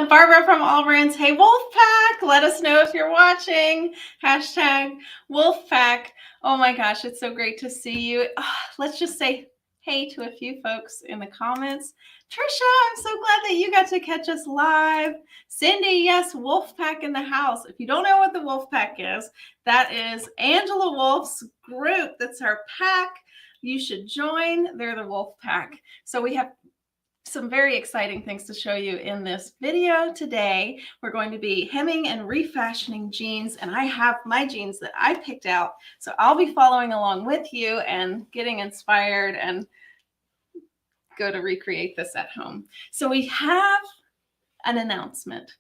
Barbara from AllBrands. Hey, Wolfpack, let us know if you're watching. Hashtag Wolfpack. Oh my gosh, it's so great to see you. Let's just say hey to a few folks in the comments. Trisha, I'm so glad that you got to catch us live. Cindy, yes, Wolfpack in the house. If you don't know what the Wolfpack is, that is Angela Wolf's group. That's our pack. You should join. They're the Wolfpack. So we have some very exciting things to show you in this video today. We're going to be hemming and refashioning jeans, and I have my jeans that I picked out. So I'll be following along with you and getting inspired and go to recreate this at home. So we have an announcement.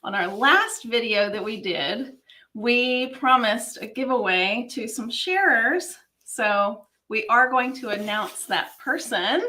On our last video that we did, we promised a giveaway to some sharers. So we are going to announce that person,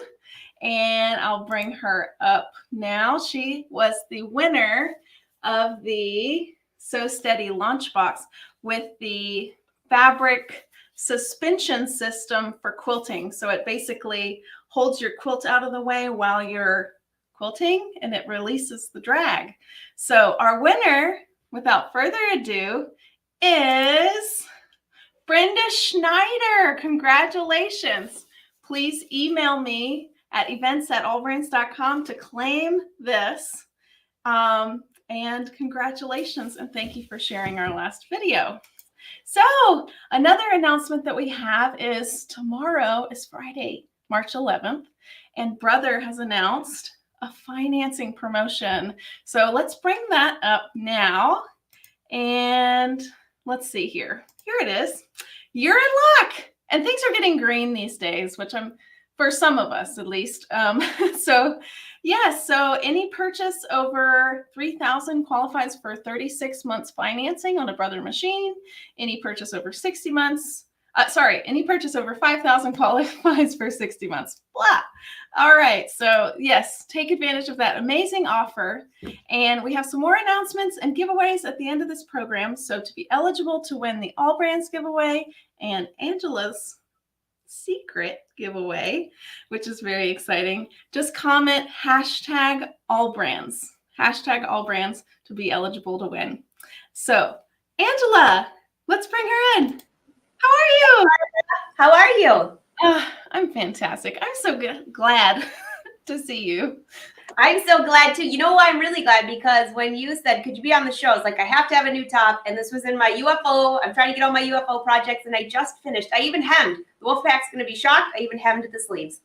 and I'll bring her up now. She was the winner of the So Steady lunchbox with the fabric suspension system for quilting. So it basically holds your quilt out of the way while you're quilting, and it releases the drag. So our winner, without further ado, is Brenda Schneider. Congratulations. Please email me at events@allbrands.com to claim this. And congratulations, and thank you for sharing our last video. So another announcement that we have is tomorrow is Friday, March 11th, and Brother has announced a financing promotion. So let's bring that up now. And let's see here. Here it is. You're in luck. And things are getting green these days, which I'm, for some of us at least. So yes, so any purchase over $3,000 qualifies for 36 months financing on a Brother machine. Any purchase over 60 months, any purchase over $5,000 qualifies for 60 months. Blah. All right, so yes, take advantage of that amazing offer. And we have some more announcements and giveaways at the end of this program. So to be eligible to win the AllBrands giveaway and Angela's secret giveaway, which is very exciting, just comment hashtag AllBrands, to be eligible to win. So Angela, let's bring her in. How are you? How are you? I'm fantastic. I'm so glad to see you. I'm so glad too. You know why I'm really glad? Because when you said, could you be on the show? It's like, I have to have a new top. And this was in my UFO. I'm trying to get all my UFO projects, and I just finished. I even hemmed. The Wolfpack's going to be shocked. I even hemmed the sleeves.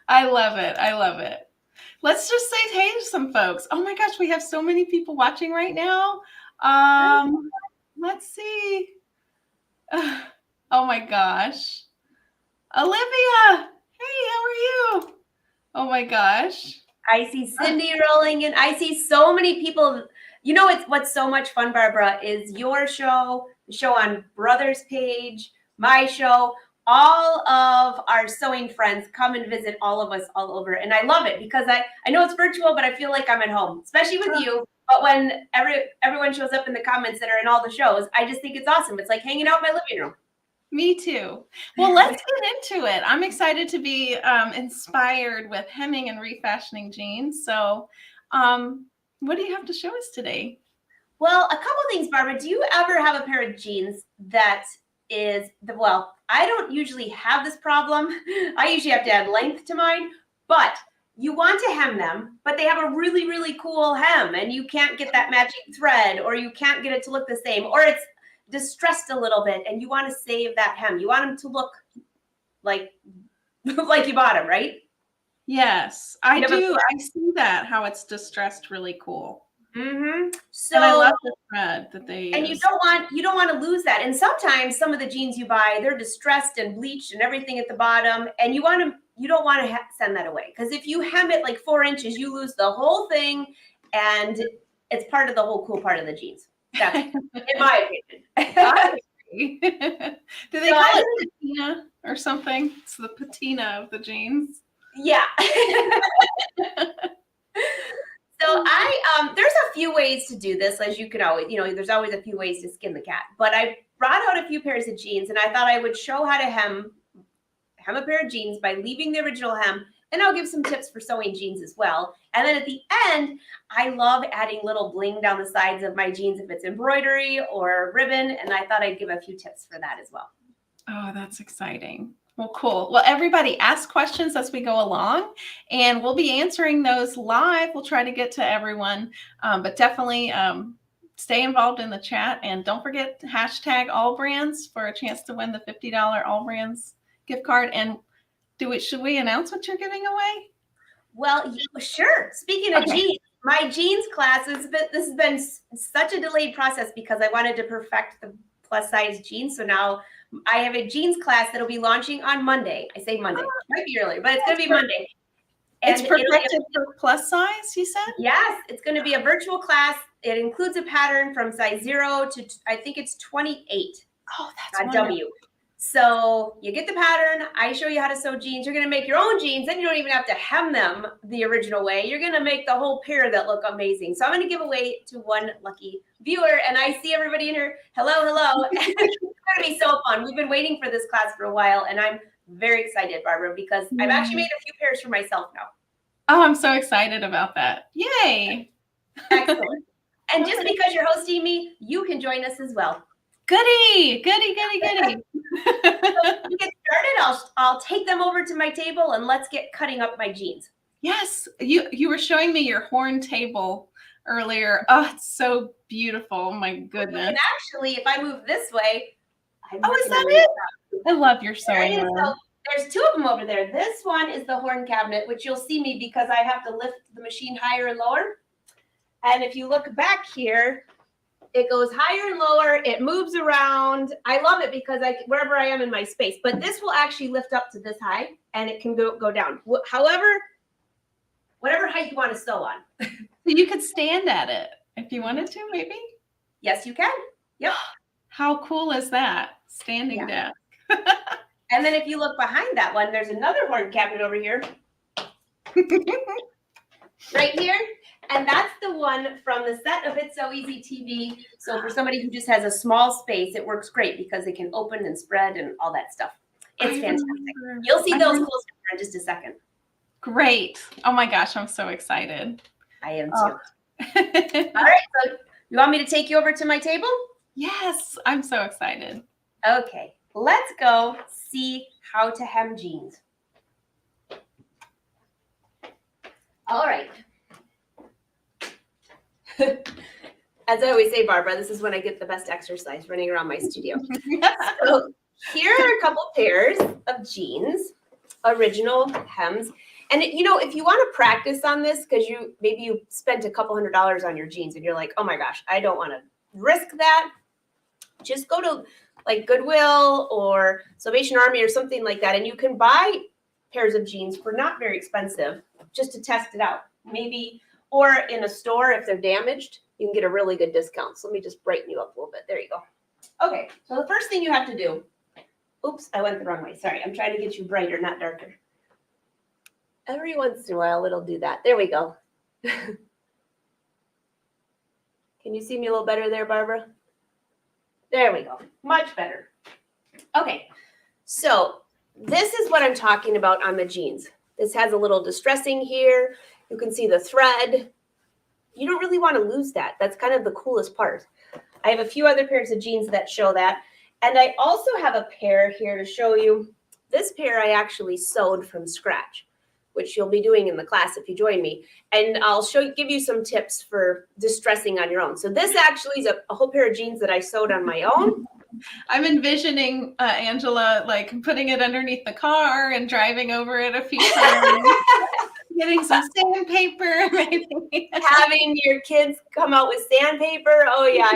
I love it. I love it. Let's just say hey to some folks. Oh my gosh, we have so many people watching right now. Let's see. Oh my gosh. Olivia. Hey, how are you? Oh my gosh. I see Cindy rolling in. I see so many people. You know what's so much fun, Barbara, is your show, the show on Brother's page, my show. All of our sewing friends come and visit all of us all over. And I love it because I know it's virtual, but I feel like I'm at home, especially with you. But when everyone shows up in the comments that are in all the shows, I just think it's awesome. It's like hanging out in my living room. Me too. Well, let's get into it. I'm excited to be inspired with hemming and refashioning jeans. So what do you have to show us today? Well, a couple things, Barbara. Do you ever have a pair of jeans that is I don't usually have this problem. I usually have to add length to mine, but you want to hem them, but they have a really, really cool hem, and you can't get that matching thread, or you can't get it to look the same, or it's distressed a little bit, and you want to save that hem. You want them to look like you bought them, right? Yes, I do. I see that, how it's distressed, really cool. Mm-hmm. So and I love the thread that they use. And you don't want to lose that. And sometimes some of the jeans you buy, they're distressed and bleached and everything at the bottom, and you don't want to send that away, because if you hem it like 4 inches, you lose the whole thing, and it's part of the whole cool part of the jeans. That's in my opinion. Do they call it patina or something? It's the patina of the jeans. Yeah. So there's a few ways to do this, as you can always, there's always a few ways to skin the cat. But I brought out a few pairs of jeans, and I thought I would show how to hem a pair of jeans by leaving the original hem And I'll give some tips for sewing jeans as well. And then at the end, I love adding little bling down the sides of my jeans if it's embroidery or ribbon. And I thought I'd give a few tips for that as well. Oh, that's exciting. Well, cool. Well, everybody ask questions as we go along, and we'll be answering those live. We'll try to get to everyone, but definitely stay involved in the chat. And don't forget hashtag AllBrands for a chance to win the $50 AllBrands gift card. And should we announce what you're giving away? Well, sure. Speaking of jeans, my jeans class, this has been such a delayed process because I wanted to perfect the plus size jeans. So now I have a jeans class that'll be launching on Monday. I say Monday, might be earlier, but it's going to be Monday. And it's perfected for plus size, you said? Yes, it's going to be a virtual class. It includes a pattern from size 0 to, I think it's 28. Oh, that's wonderful. W. So you get the pattern. I show you how to sew jeans. You're going to make your own jeans. Then you don't even have to hem them the original way. You're going to make the whole pair that look amazing. So I'm going to give away to one lucky viewer. And I see everybody in here. Hello, hello. It's going to be so fun. We've been waiting for this class for a while. And I'm very excited, Barbara, because I've actually made a few pairs for myself now. Oh, I'm so excited about that. Yay. Excellent. And just because you're hosting me, you can join us as well. Goody, goody, goody, goody. So to get started, I'll take them over to my table and let's get cutting up my jeans. Yes, you were showing me your horn table earlier. Oh, it's so beautiful. My goodness. And actually, if I move this way, is that it? I love your sewing room. So there's two of them over there. This one is the horn cabinet, which you'll see me because I have to lift the machine higher and lower. And if you look back here, it goes higher and lower. It moves around. I love it because wherever I am in my space. But this will actually lift up to this high, and it can go down. However, whatever height you want to sew on. So you could stand at it if you wanted to, maybe? Yes, you can. Yep. How cool is that? Standing desk. And then if you look behind that one, there's another horn cabinet over here. Right here. And that's the one from the set of It's So Easy TV. So for somebody who just has a small space, it works great because it can open and spread and all that stuff. It's fantastic. You'll see those close in just a second. Great. Oh my gosh, I'm so excited. I am too. All right. So you want me to take you over to my table? Yes, I'm so excited. Okay. Let's go see how to hem jeans. All right. As I always say, Barbara, this is when I get the best exercise running around my studio. So here are a couple pairs of jeans, original hems. And if you want to practice on this, because maybe you spent a couple $100 on your jeans and you're like, oh my gosh, I don't want to risk that. Just go to like Goodwill or Salvation Army or something like that. And you can buy pairs of jeans for not very expensive just to test it out. Maybe, or in a store, if they're damaged, you can get a really good discount. So let me just brighten you up a little bit. There you go. Okay, so the first thing you have to do, oops, I went the wrong way. Sorry, I'm trying to get you brighter, not darker. Every once in a while, it'll do that. There we go. Can you see me a little better there, Barbara? There we go. Much better. Okay, so this is what I'm talking about on the jeans. This has a little distressing here. You can see the thread. You don't really want to lose that. That's kind of the coolest part. I have a few other pairs of jeans that show that. And I also have a pair here to show you. This pair I actually sewed from scratch, which you'll be doing in the class if you join me. And I'll give you some tips for distressing on your own. So this actually is a whole pair of jeans that I sewed on my own. I'm envisioning Angela like putting it underneath the car and driving over it a few times, getting some sandpaper, maybe. Having your kids come out with sandpaper. Oh yeah,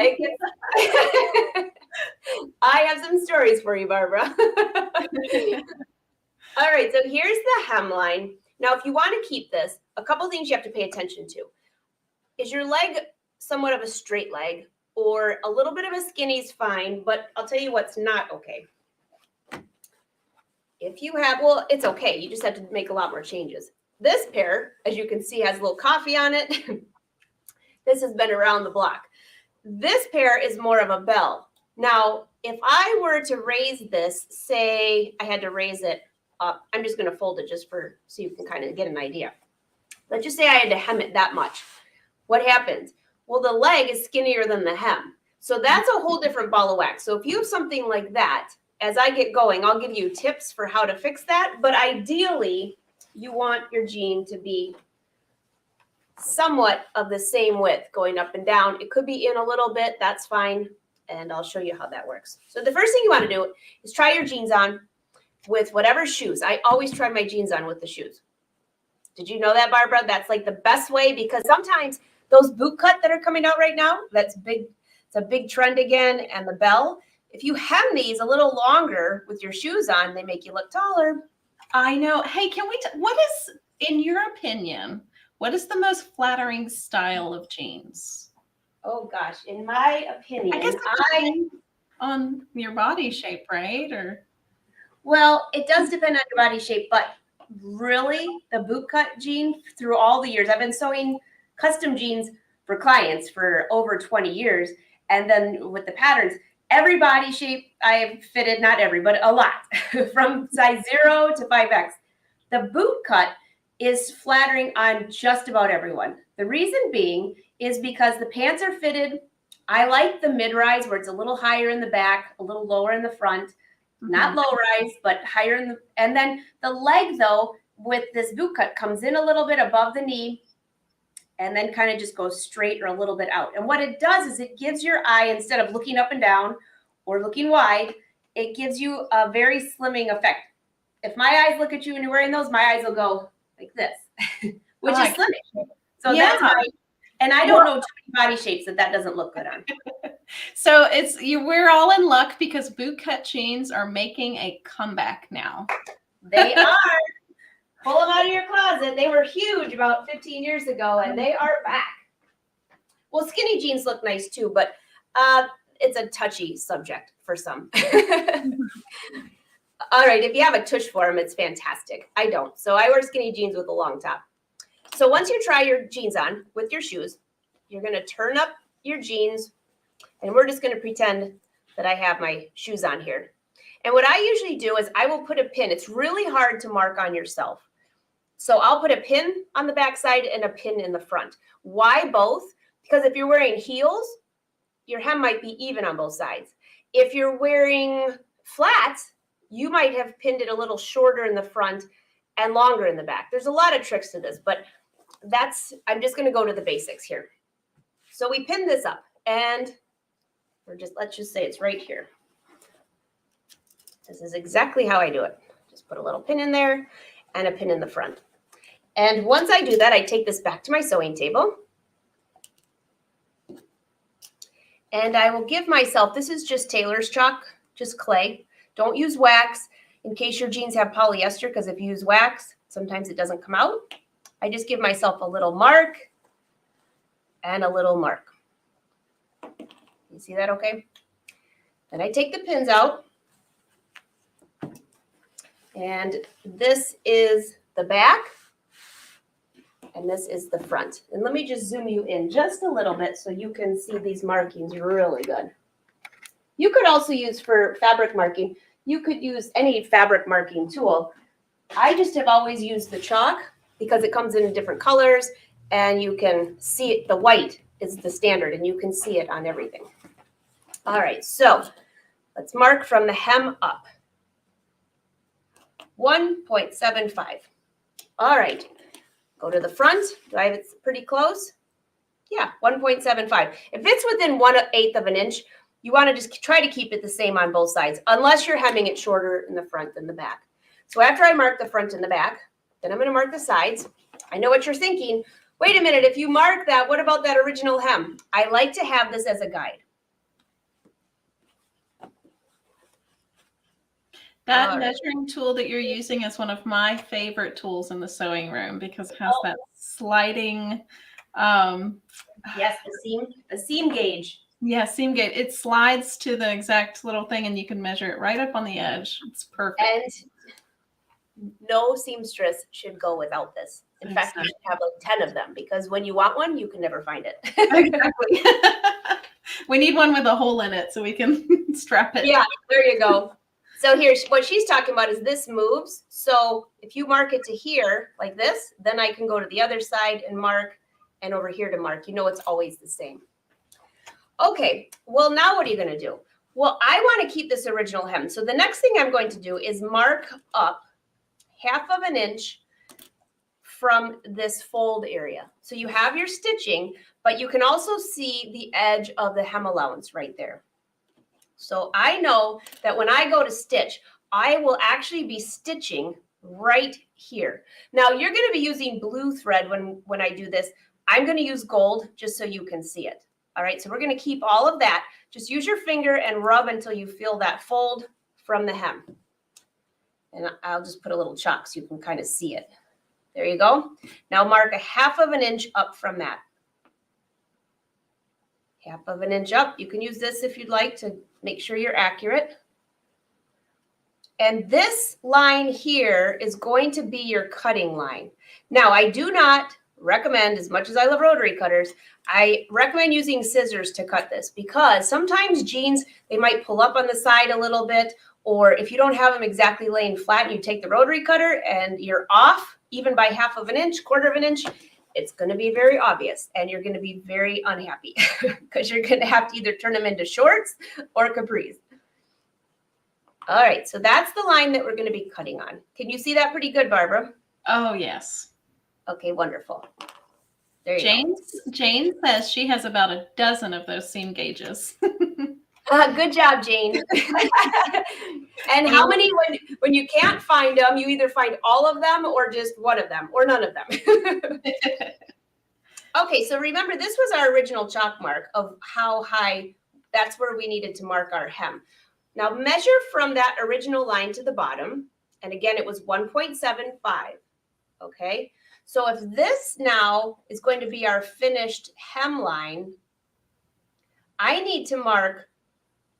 I have some stories for you, Barbara. All right, so here's the hemline. Now, if you want to keep this, a couple things you have to pay attention to. Is your leg somewhat of a straight leg? Or a little bit of a skinny is fine, but I'll tell you what's not okay. If you have, well, it's okay. You just have to make a lot more changes. This pair, as you can see, has a little coffee on it. This has been around the block. This pair is more of a bell. Now, if I were to raise this, say I had to raise it up. I'm just going to fold it just so you can kind of get an idea. Let's just say I had to hem it that much. What happens? Well, the leg is skinnier than the hem. So that's a whole different ball of wax. So if you have something like that, as I get going, I'll give you tips for how to fix that. But ideally, you want your jean to be somewhat of the same width going up and down. It could be in a little bit. That's fine. And I'll show you how that works. So the first thing you want to do is try your jeans on with whatever shoes. I always try my jeans on with the shoes. Did you know that, Barbara? That's like the best way, because sometimes those boot cut that are coming out right now, that's big. It's a big trend again. And the bell, if you hem these a little longer with your shoes on, they make you look taller. I know. Hey, can we, what is, in your opinion, what is the most flattering style of jeans? Oh gosh, in my opinion, I guess on your body shape, right? Or well, it does depend on your body shape, but really the boot cut jean through all the years, I've been sewing custom jeans for clients for over 20 years. And then with the patterns, every body shape I have fitted, not every, but a lot, from size 0 to 5X. The boot cut is flattering on just about everyone. The reason being is because the pants are fitted. I like the mid-rise where it's a little higher in the back, a little lower in the front, not low-rise, but higher in the, and then the leg though, with this boot cut comes in a little bit above the knee and then kind of just goes straight or a little bit out. And what it does is it gives your eye, instead of looking up and down or looking wide, it gives you a very slimming effect. If my eyes look at you and you're wearing those, my eyes will go like this, which is slimming. So that's why, and I don't know too many body shapes that doesn't look good on. So we're all in luck because boot cut jeans are making a comeback now. They are. Pull them out of your closet. They were huge about 15 years ago, and they are back. Well, skinny jeans look nice too, but it's a touchy subject for some. All right, if you have a tush for them, it's fantastic. I don't. So I wear skinny jeans with a long top. So once you try your jeans on with your shoes, you're going to turn up your jeans, and we're just going to pretend that I have my shoes on here. And what I usually do is I will put a pin. It's really hard to mark on yourself. So I'll put a pin on the back side and a pin in the front. Why both? Because if you're wearing heels, your hem might be even on both sides. If you're wearing flats, you might have pinned it a little shorter in the front and longer in the back. There's a lot of tricks to this, but I'm just going to go to the basics here. So we pin this up, and let's just say it's right here. This is exactly how I do it. Just put a little pin in there and a pin in the front. And once I do that, I take this back to my sewing table. And I will give myself, this is just tailor's chalk, just clay. Don't use wax in case your jeans have polyester, because if you use wax, sometimes it doesn't come out. I just give myself a little mark and a little mark. You see that okay? Then I take the pins out. And this is the back, and this is the front. And let me just zoom you in just a little bit so you can see these markings really good. You could also use, for fabric marking, you could use any fabric marking tool. I just have always used the chalk because it comes in different colors, and you can see it. The white is the standard, and you can see it on everything. All right, so let's mark from the hem up. 1.75. All right, go to the front. Do I have it pretty close? Yeah, 1.75. If it's within 1/8 of an inch, you want to just try to keep it the same on both sides, unless you're hemming it shorter in the front than the back. So after I mark the front and the back, then I'm going to mark the sides. I know what you're thinking. Wait a minute, if you mark that, what about that original hem? I like to have this as a guide. That measuring tool that you're using is one of my favorite tools in the sewing room because it has that sliding. Yes, the seam gauge. Yeah, seam gauge. It slides to the exact little thing, and you can measure it right up on the edge. It's perfect. And no seamstress should go without this. In fact, you should have like 10 of them, because when you want one, you can never find it. Exactly. We need one with a hole in it so we can strap it. Yeah, there you go. So here's what she's talking about is this moves. So if you mark it to here like this, then I can go to the other side and mark, and over here to mark. You know, it's always the same. Okay, well, now what are you going to do? Well, I want to keep this original hem. So the next thing I'm going to do is mark up 1/2 inch from this fold area. So you have your stitching, but you can also see the edge of the hem allowance right there. So I know that when I go to stitch, I will actually be stitching right here. Now you're going to be using blue thread when I do this. I'm going to use gold just so you can see it. All right, so we're going to keep all of that. Just use your finger and rub until you feel that fold from the hem. And I'll just put a little chalk so you can kind of see it. There you go. Now mark 1/2 inch up from that. 1/2 inch up. You can use this if you'd like to make sure you're accurate. And this line here is going to be your cutting line. Now, I do not recommend, as much as I love rotary cutters, I recommend using scissors to cut this because sometimes jeans, they might pull up on the side a little bit, or if you don't have them exactly laying flat and you take the rotary cutter and you're off even by 1/2 inch, 1/4 inch, it's going to be very obvious and you're going to be very unhappy because you're going to have to either turn them into shorts or capris. All right, so that's the line that we're going to be cutting on. Can you see that pretty good, Barbara? Oh, yes. Okay, wonderful. There you go. Jane says she has about a dozen of those seam gauges. Good job, Jane. And how many, when you can't find them, you either find all of them or just one of them or none of them. Okay, so remember, this was our original chalk mark of how high, that's where we needed to mark our hem. Now measure from that original line to the bottom. And again, it was 1.75, okay? So if this now is going to be our finished hem line, I need to mark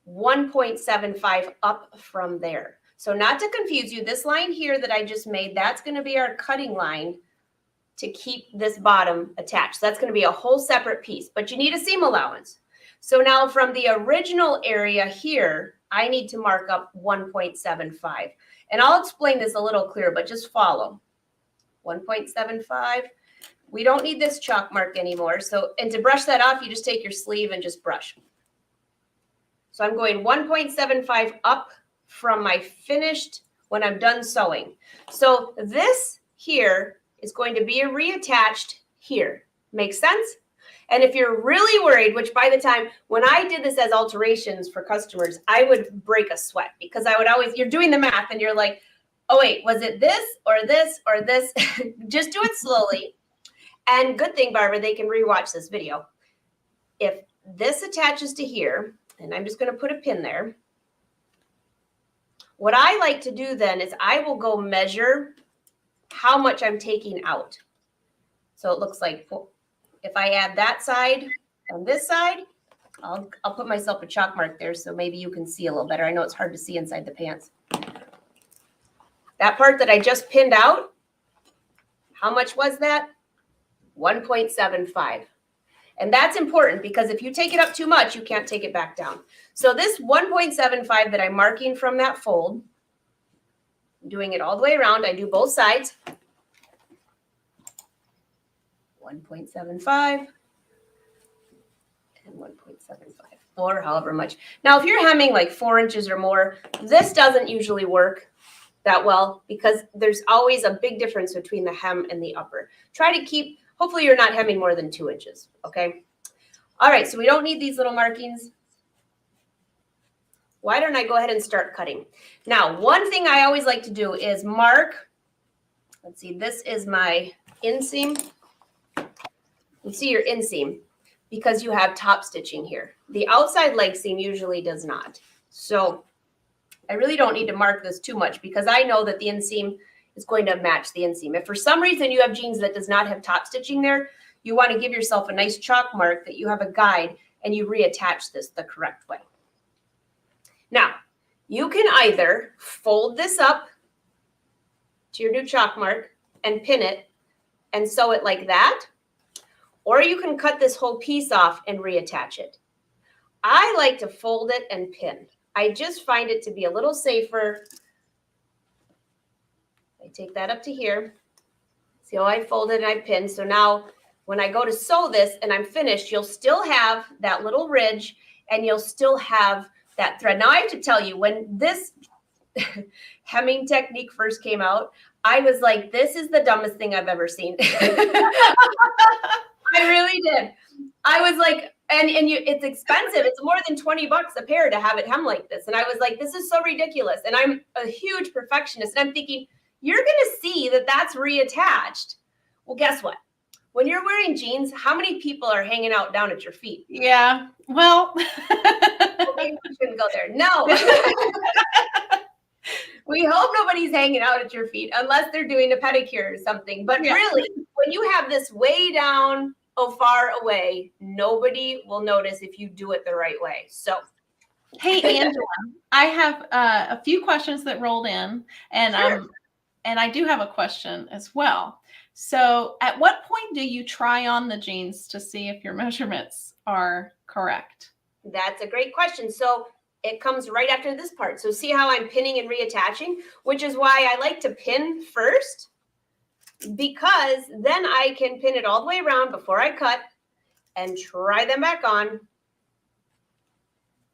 1.75 up from there. So not to confuse you, this line here that I just made, that's going to be our cutting line to keep this bottom attached. So that's going to be a whole separate piece, but you need a seam allowance. So now from the original area here, I need to mark up 1.75. And I'll explain this a little clearer, but just follow. 1.75. We don't need this chalk mark anymore. So, and to brush that off, you just take your sleeve and just brush. So I'm going 1.75 up from my finished when I'm done sewing. So this here is going to be reattached here. Makes sense? And if you're really worried, which by the time, when I did this as alterations for customers, I would break a sweat because I would always, you're doing the math and you're like, oh wait, was it this or this or this? Just do it slowly. And good thing, Barbara, they can rewatch this video. If this attaches to here, and I'm just going to put a pin there. What I like to do then is I will go measure how much I'm taking out. So it looks like if I add that side and this side, I'll put myself a chalk mark there so maybe you can see a little better. I know it's hard to see inside the pants. That part that I just pinned out, how much was that? 1.75. And that's important because if you take it up too much, you can't take it back down. So this 1.75 that I'm marking from that fold, I'm doing it all the way around. I do both sides. 1.75 and 1.75 or however much. Now, if you're hemming like 4 inches or more, this doesn't usually work that well because there's always a big difference between the hem and the upper. Try to keep, hopefully you're not hemming more than 2 inches, okay? All right, so we don't need these little markings. Why don't I go ahead and start cutting? Now, one thing I always like to do is mark, let's see, this is my inseam. You see your inseam because you have top stitching here. The outside leg seam usually does not. So I really don't need to mark this too much because I know that the inseam is going to match the inseam. If for some reason you have jeans that does not have top stitching there, you want to give yourself a nice chalk mark that you have a guide and you reattach this the correct way. Now, you can either fold this up to your new chalk mark and pin it and sew it like that, or you can cut this whole piece off and reattach it. I like to fold it and pin. I just find it to be a little safer. I take that up to here. See how I folded and I pinned. So now when I go to sew this and I'm finished, you'll still have that little ridge and you'll still have that thread. Now I have to tell you, when this hemming technique first came out, I was like, this is the dumbest thing I've ever seen. I really did. I was like, it's expensive. It's more than $20 a pair to have it hem like this. And I was like, this is so ridiculous. And I'm a huge perfectionist. And I'm thinking, you're going to see that that's reattached. Well, guess what? When you're wearing jeans, how many people are hanging out down at your feet? Yeah. Well, Maybe we shouldn't go there. No. We hope nobody's hanging out at your feet unless they're doing a pedicure or something. But really, when you have this way down, far away, nobody will notice if you do it the right way. So, hey, Angela, I have a few questions that rolled in, and and I do have a question as well. So, at what point do you try on the jeans to see if your measurements are correct? That's a great question. So, it comes right after this part. So, see how I'm pinning and reattaching, which is why I like to pin first, because then I can pin it all the way around before I cut and try them back on.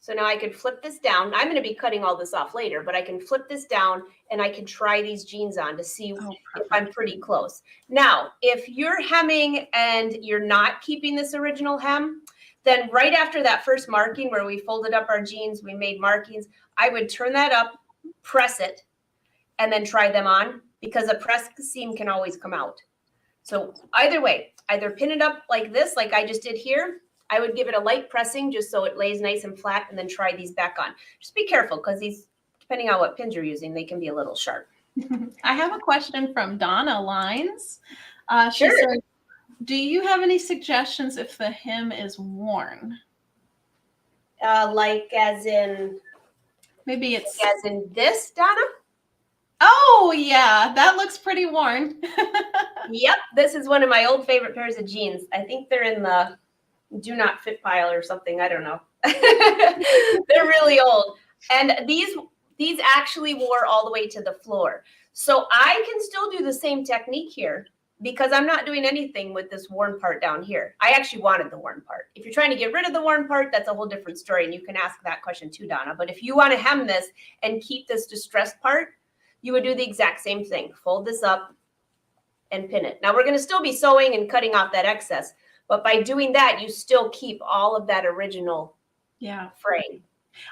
So now I can flip this down. I'm going to be cutting all this off later, but I can flip this down and I can try these jeans on to see if I'm pretty close. Now, if you're hemming and you're not keeping this original hem, then right after that first marking where we folded up our jeans, we made markings, I would turn that up, press it, and then try them on, because a press seam can always come out. So either way, either pin it up like this, like I just did here. I would give it a light pressing just so it lays nice and flat, and then try these back on. Just be careful, because these, depending on what pins you're using, they can be a little sharp. I have a question from Donna Lines. She Sure. said, do you have any suggestions if the hem is worn? Like as in? Maybe it's as in this, Donna? Oh, yeah, that looks pretty worn. Yep, this is one of my old favorite pairs of jeans. I think they're in the do not fit pile or something. I don't know. They're really old. And these actually wore all the way to the floor. So I can still do the same technique here, because I'm not doing anything with this worn part down here. I actually wanted the worn part. If you're trying to get rid of the worn part, that's a whole different story. And you can ask that question too, Donna. But if you want to hem this and keep this distressed part, you would do the exact same thing. Fold this up and pin it. Now we're going to still be sewing and cutting off that excess, but by doing that, you still keep all of that original frame.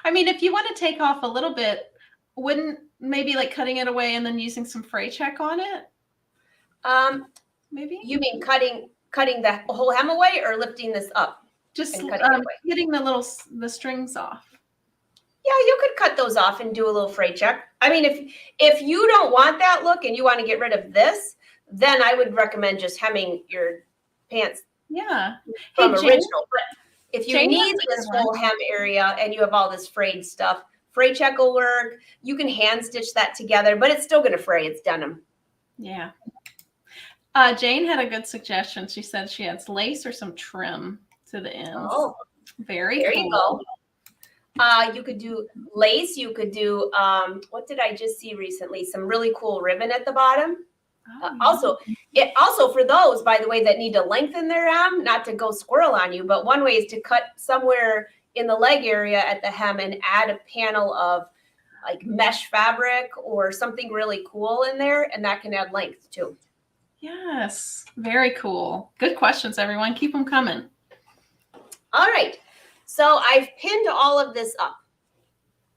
I mean, if you want to take off a little bit, wouldn't maybe like cutting it away and then using some fray check on it? Maybe. You mean cutting the whole hem away, or lifting this up? Just getting the strings off. Yeah, you could cut those off and do a little fray check. I mean, if you don't want that look and you want to get rid of this, then I would recommend just hemming your pants. Yeah. From original. But if you need this whole hem area and you have all this frayed stuff, fray check will work. You can hand stitch that together, but it's still going to fray. It's denim. Yeah. Jane had a good suggestion. She said she adds lace or some trim to the ends. Oh, very cool. There you go. You could do lace. You could do, what did I just see recently? Some really cool ribbon at the bottom. Also for those, by the way, that need to lengthen their hem, not to go squirrel on you, but one way is to cut somewhere in the leg area at the hem and add a panel of like mesh fabric or something really cool in there, and that can add length too. Yes, very cool. Good questions, everyone. Keep them coming. All right. So I've pinned all of this up,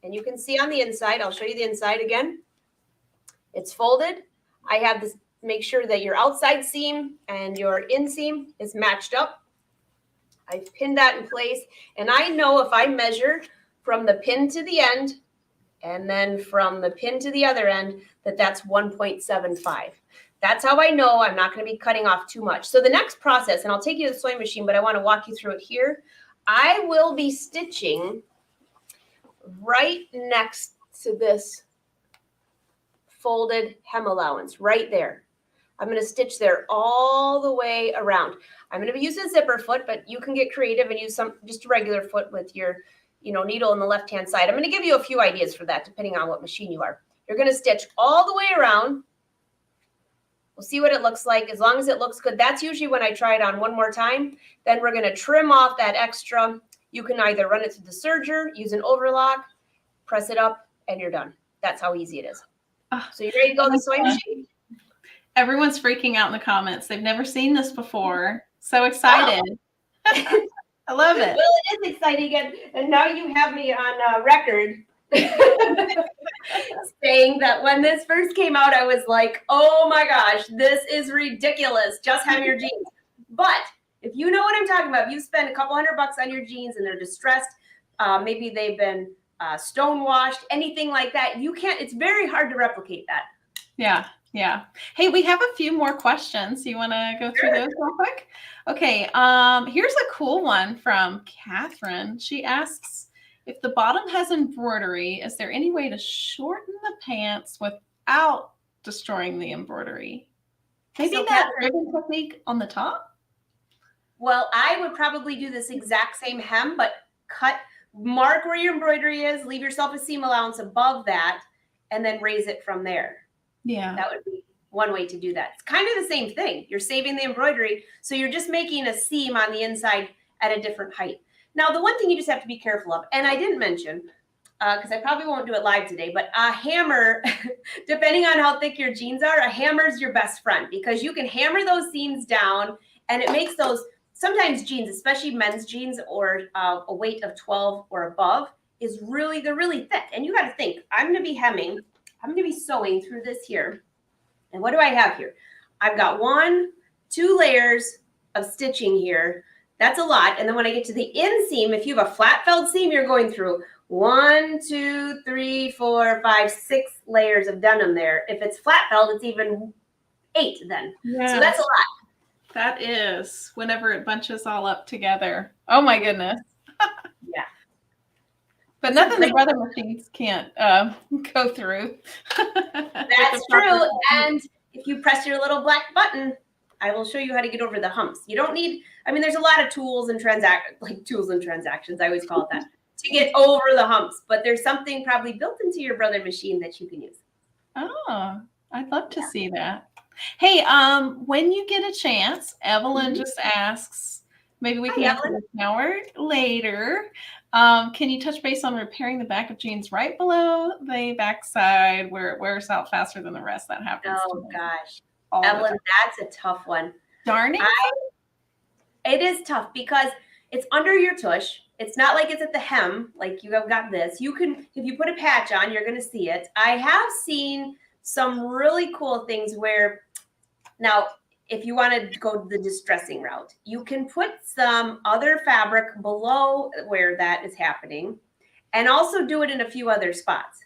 and you can see on the inside, I'll show you the inside again. It's folded. I have this, make sure that your outside seam and your inseam is matched up. I've pinned that in place, and I know if I measure from the pin to the end and then from the pin to the other end, that's 1.75. That's how I know I'm not going to be cutting off too much. So the next process, and I'll take you to the sewing machine, but I want to walk you through it here. I will be stitching right next to this folded hem allowance right there. I'm going to stitch there all the way around. I'm going to be using a zipper foot, but you can get creative and use just a regular foot with your needle in the left-hand side. I'm going to give you a few ideas for that, depending on what machine you are. You're going to stitch all the way around. We'll see what it looks like. As long as it looks good, that's usually when I try it on one more time. Then we're going to trim off that extra. You can either run it through the serger, use an overlock, press it up, and you're done. That's how easy it is. So you ready to go to the sewing machine? Everyone's freaking out in the comments. They've never seen this before. So excited. Oh. I love it. Well, it is exciting. And now you have me on record saying that when this first came out, I was like, oh my gosh, this is ridiculous. Just have your jeans. But if you know what I'm talking about, if you spend a couple $100 on your jeans and they're distressed, maybe they've been stonewashed, anything like that, it's very hard to replicate that. Yeah. Yeah. Hey, we have a few more questions. You want to go through those real quick? Okay. Here's a cool one from Catherine. She asks, if the bottom has embroidery, is there any way to shorten the pants without destroying the embroidery? Maybe So that ribbon technique on the top? Well, I would probably do this exact same hem, but mark where your embroidery is, leave yourself a seam allowance above that, and then raise it from there. Yeah. That would be one way to do that. It's kind of the same thing. You're saving the embroidery, so you're just making a seam on the inside at a different height. Now, the one thing you just have to be careful of, and I didn't mention, because I probably won't do it live today, but a hammer, depending on how thick your jeans are, a hammer is your best friend, because you can hammer those seams down, and it makes those, sometimes jeans, especially men's jeans or a weight of 12 or above, they're really thick. And you got to think, I'm going to be hemming, I'm going to be sewing through this here. And what do I have here? I've got 2 layers of stitching here. That's a lot. And then when I get to the inseam, if you have a flat felled seam, you're going through 1, 2, 3, 4, 5, 6 layers of denim there. If it's flat felled, it's even 8 then. Yes. So that's a lot. That is, whenever it bunches all up together. Oh my goodness. Yeah. But nothing the brother machines can't go through. That's true. And if you press your little black button, I will show you how to get over the humps. You don't need, there's a lot of tools and transactions, I always call it that, to get over the humps. But there's something probably built into your brother machine that you can use. Oh, I'd love to see that. Hey, when you get a chance, Evelyn just asks, maybe we can answer this now or later. Can you touch base on repairing the back of jeans right below the backside where it wears out faster than the rest? That happens. Oh gosh, Evelyn, that's a tough one. Darn it. It is tough because it's under your tush. It's not like it's at the hem, like you have got this. You can, if you put a patch on, you're going to see it. I have seen some really cool things where, now, if you want to go the distressing route, you can put some other fabric below where that is happening and also do it in a few other spots.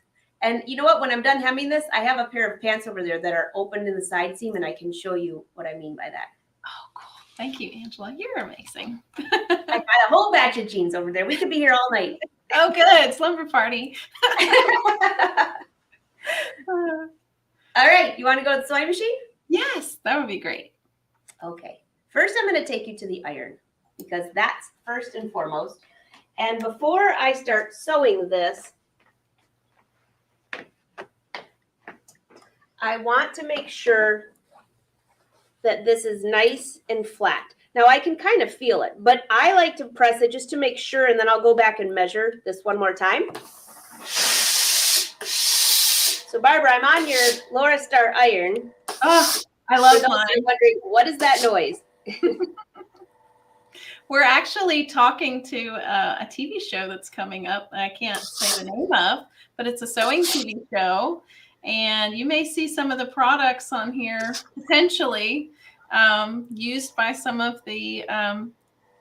And you know what? When I'm done hemming this, I have a pair of pants over there that are opened in the side seam, and I can show you what I mean by that. Oh, cool. Thank you, Angela. You're amazing. I got a whole batch of jeans over there. We could be here all night. Oh, good. Slumber party. All right. You want to go to the sewing machine? Yes, that would be great. Okay. First, I'm going to take you to the iron because that's first and foremost. And before I start sewing this, I want to make sure that this is nice and flat. Now I can kind of feel it, but I like to press it just to make sure, and then I'll go back and measure this one more time. So Barbara, I'm on your Laura Star iron. Oh, I love mine. You're wondering, what is that noise? We're actually talking to a TV show that's coming up. I can't say the name of, but it's a sewing TV show. And you may see some of the products on here potentially used by some of the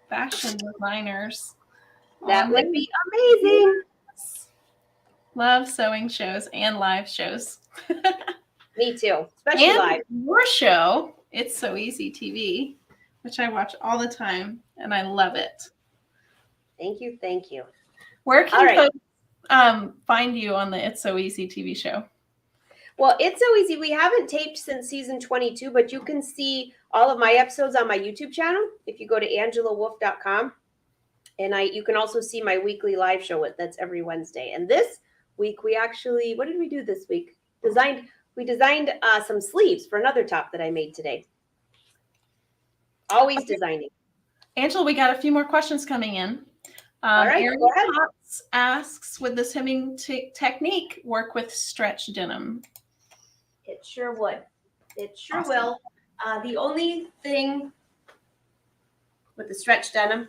fashion designers. That would be amazing. Love sewing shows and live shows. Me too, especially live. Your show, It's So Easy TV, which I watch all the time, and I love it. Thank you, thank you. Where can folks find you on the It's So Easy TV show? Well, It's So Easy. We haven't taped since season 22, but you can see all of my episodes on my YouTube channel if you go to angelawolf.com. And you can also see my weekly live show. That's every Wednesday. And this week we actually, what did we do this week? We designed some sleeves for another top that I made today. Always designing. Angela, we got a few more questions coming in. All right, Erin go ahead. Potts asks, would this hemming technique work with stretch denim? It sure would. It sure Awesome. will. The only thing with the stretch denim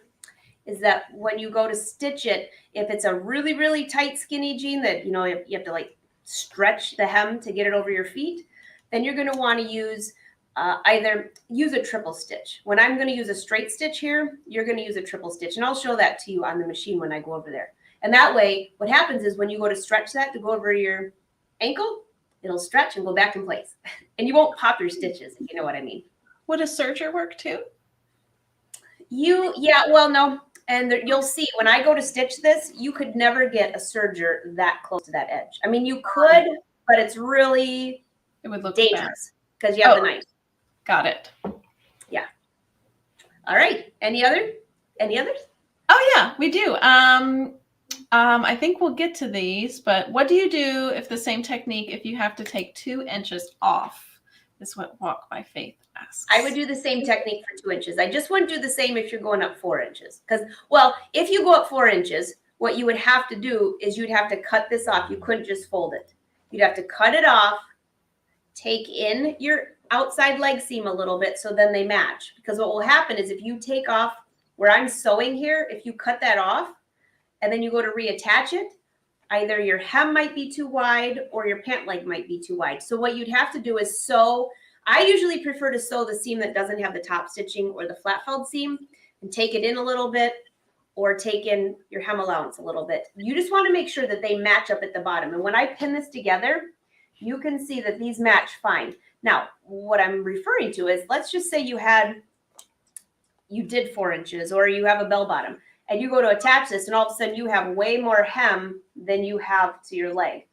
is that when you go to stitch it, if it's a really, really tight, skinny jean that, you know, you have to like stretch the hem to get it over your feet, then you're going to want to use either use a triple stitch. When I'm going to use a straight stitch here, you're going to use a triple stitch. And I'll show that to you on the machine when I go over there. And that way, what happens is when you go to stretch that to go over your ankle, it'll stretch and go back in place. And you won't pop your stitches, if you know what I mean. Would a serger work too? Yeah, well, no. And you'll see when I go to stitch this, you could never get a serger that close to that edge. I mean, you could, but it's really It would look dangerous because you have the knife. Got it. Yeah. All right. Any others? Oh yeah, we do. I think we'll get to these, but what do you do if the same technique, if you have to take 2 inches off? This is what Walk by Faith asks. I would do the same technique for 2 inches. I just wouldn't do the same if you're going up 4 inches. Because, well, if you go up 4 inches, what you would have to do is you'd have to cut this off. You couldn't just fold it. You'd have to cut it off, take in your outside leg seam a little bit so then they match. Because what will happen is if you take off where I'm sewing here, if you cut that off and then you go to reattach it, either your hem might be too wide or your pant leg might be too wide. So what you'd have to do is sew. I usually prefer to sew the seam that doesn't have the top stitching or the flat felled seam and take it in a little bit or take in your hem allowance a little bit. You just want to make sure that they match up at the bottom. And when I pin this together, you can see that these match fine. Now, what I'm referring to is, let's just say you did 4 inches or you have a bell bottom and you go to attach this and all of a sudden you have way more hem than you have to your leg.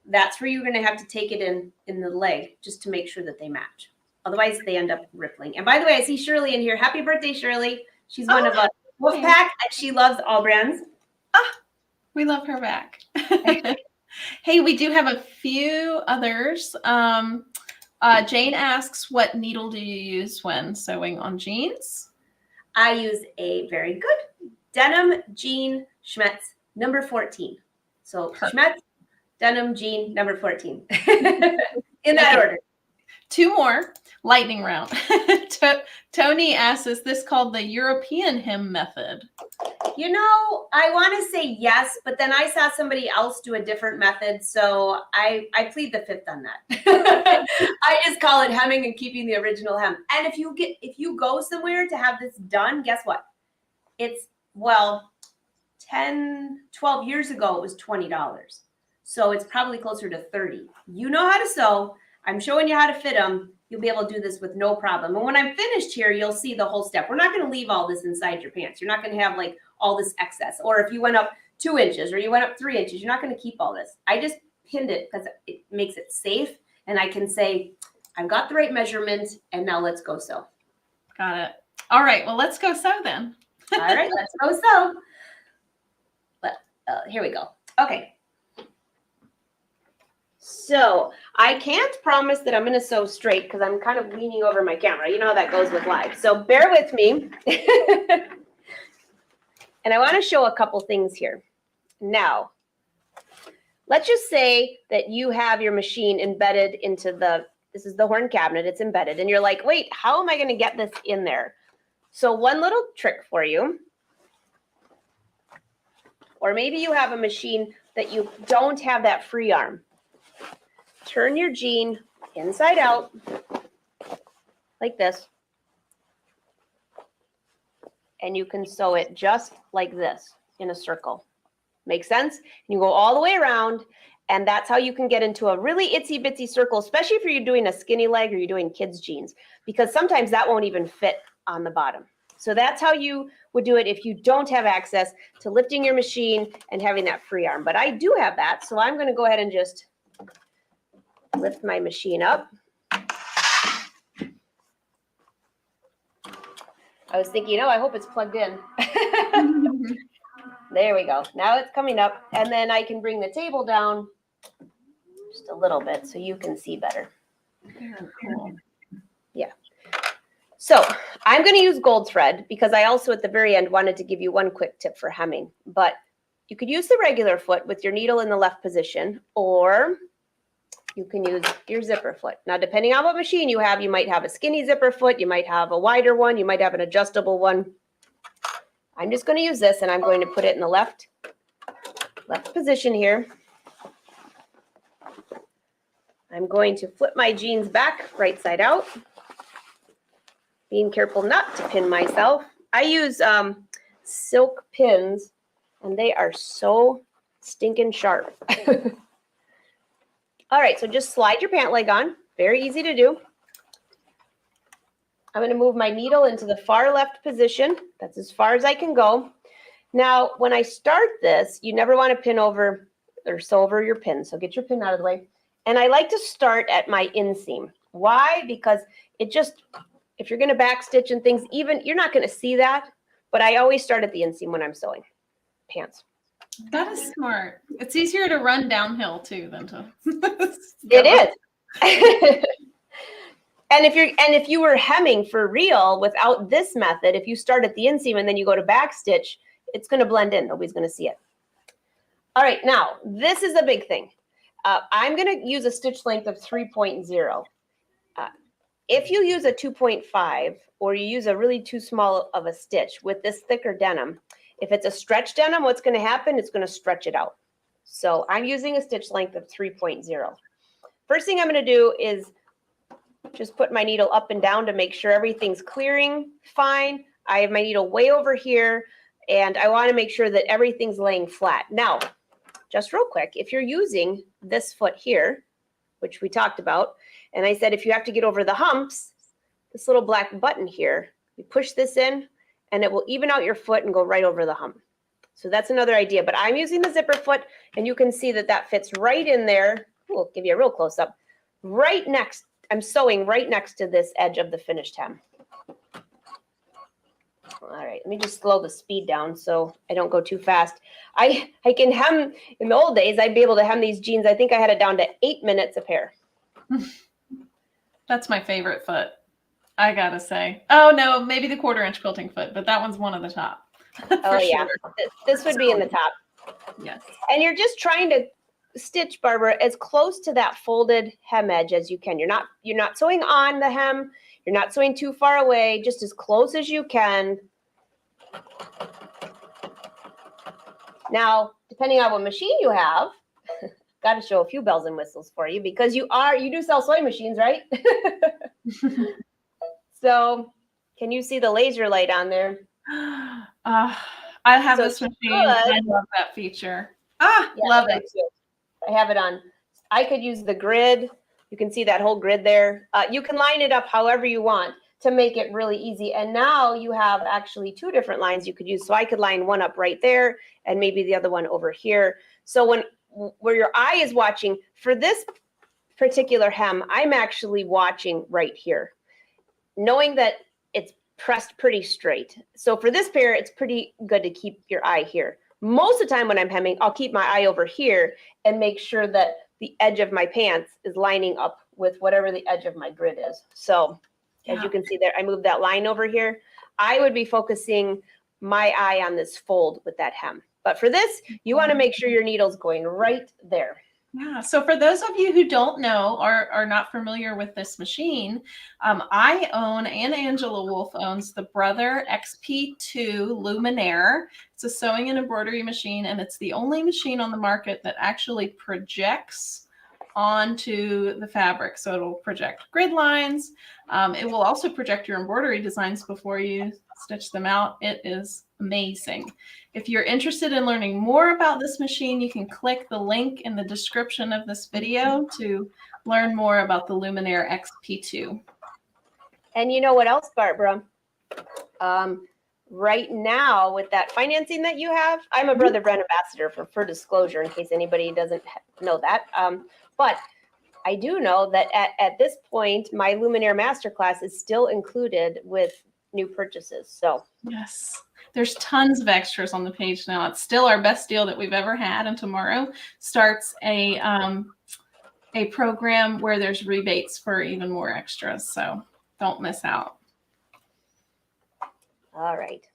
That's where you're going to have to take it in the leg just to make sure that they match. Otherwise, they end up rippling. And by the way, I see Shirley in here. Happy birthday, Shirley. She's one of us. Wolfpack, and she loves AllBrands. We love her back. Hey, we do have a few others. Jane asks, what needle do you use when sewing on jeans? I use a very good denim jean Schmetz number 14. So Schmetz, denim jean number 14. In that order. 2 more. Lightning round. Tony asks, is this called the European hem method? You know, I want to say yes, but then I saw somebody else do a different method, so I plead the fifth on that. I just call it hemming and keeping the original hem. And if you go somewhere to have this done, guess what? It's, well, 10, 12 years ago, it was $20. So it's probably closer to 30. You know how to sew. I'm showing you how to fit them. You'll be able to do this with no problem. And when I'm finished here, you'll see the whole step. We're not going to leave all this inside your pants. You're not going to have like all this excess. Or if you went up 2 inches or you went up 3 inches, you're not going to keep all this. I just pinned it because it makes it safe. And I can say, I've got the right measurement and now let's go sew. Got it. All right. Well, let's go sew then. All right, let's go sew. Here we go. Okay. So I can't promise that I'm going to sew straight because I'm kind of leaning over my camera. You know how that goes with live. So bear with me. And I want to show a couple things here. Now, let's just say that you have your machine embedded into this is the horn cabinet. It's embedded. And you're like, wait, how am I going to get this in there? So one little trick for you. Or maybe you have a machine that you don't have that free arm. Turn your jean inside out like this. And you can sew it just like this in a circle. Make sense? And you go all the way around, and that's how you can get into a really itsy bitsy circle, especially if you're doing a skinny leg or you're doing kids' jeans, because sometimes that won't even fit on the bottom. So that's how you would do it if you don't have access to lifting your machine and having that free arm. But I do have that, so I'm going to go ahead and just lift my machine up. I was thinking, oh, I hope it's plugged in. There we go. Now it's coming up, and then I can bring the table down just a little bit so you can see better. Very cool. Yeah. So I'm going to use gold thread because I also at the very end wanted to give you one quick tip for hemming. But you could use the regular foot with your needle in the left position, or you can use your zipper foot. Now, depending on what machine you have, you might have a skinny zipper foot, you might have a wider one, you might have an adjustable one. I'm just going to use this, and I'm going to put it in the left position here. I'm going to flip my jeans back right side out. Being careful not to pin myself. I use silk pins, and they are so stinking sharp. All right, so just slide your pant leg on. Very easy to do. I'm going to move my needle into the far left position. That's as far as I can go. Now, when I start this, you never want to pin over or sew over your pin. So get your pin out of the way. And I like to start at my inseam. Why? Because it just, if you're going to backstitch and things, even you're not going to see that. But I always start at the inseam when I'm sewing pants. That is smart. It's easier to run downhill too than to. It is. And if you were hemming for real without this method, if you start at the inseam and then you go to backstitch, it's going to blend in. Nobody's going to see it. All right, now this is a big thing. I'm going to use a stitch length of 3.0. If you use a 2.5 or you use a really too small of a stitch with this thicker denim, if it's a stretch denim, what's going to happen? It's going to stretch it out. So I'm using a stitch length of 3.0. First thing I'm going to do is just put my needle up and down to make sure everything's clearing fine. I have my needle way over here, and I want to make sure that everything's laying flat. Now, just real quick, if you're using this foot here, which we talked about, and I said if you have to get over the humps, this little black button here, you push this in, and it will even out your foot and go right over the hump. So that's another idea. But I'm using the zipper foot, and you can see that that fits right in there. We'll give you a real close-up. Right next, I'm sewing right next to this edge of the finished hem. All right, let me just slow the speed down so I don't go too fast. I can hem, in the old days, I'd be able to hem these jeans. I think I had it down to 8 minutes a pair. That's my favorite foot, I gotta say. Oh no, maybe the 1/4-inch quilting foot, but that one's one of the top. Oh yeah, sure. This would be in the top. Yes. And you're just trying to stitch, Barbara, as close to that folded hem edge as you can. You're not sewing on the hem. You're not sewing too far away. Just as close as you can. Now, depending on what machine you have, got to show a few bells and whistles for you because you do sell sewing machines, right? So, can you see the laser light on there? I have this machine. I love that feature. Love it. I have it on. I could use the grid. You can see that whole grid there. You can line it up however you want to make it really easy. And now you have actually 2 different lines you could use. So I could line one up right there and maybe the other one over here. So where your eye is watching, for this particular hem, I'm actually watching right here, knowing that it's pressed pretty straight. So for this pair, it's pretty good to keep your eye here. Most of the time when I'm hemming, I'll keep my eye over here and make sure that the edge of my pants is lining up with whatever the edge of my grid is. So as you can see there, I moved that line over here. I would be focusing my eye on this fold with that hem. But for this, you want to make sure your needle's going right there. Yeah. So for those of you who don't know or are not familiar with this machine, I own, and Angela Wolf owns, the Brother XP2 Luminaire. It's a sewing and embroidery machine, and it's the only machine on the market that actually projects onto the fabric. So it'll project grid lines. It will also project your embroidery designs before you stitch them out. It is amazing. If you're interested in learning more about this machine, you can click the link in the description of this video to learn more about the Luminaire XP2. And you know what else, Barbara? Right now, with that financing that you have, I'm a Brother Brand ambassador for disclosure, in case anybody doesn't know that. But I do know that at this point, my Luminaire Masterclass is still included with new purchases. So yes, There's tons of extras on the page now. It's still our best deal that we've ever had. And tomorrow starts a program where there's rebates for even more extras. So don't miss out. All right.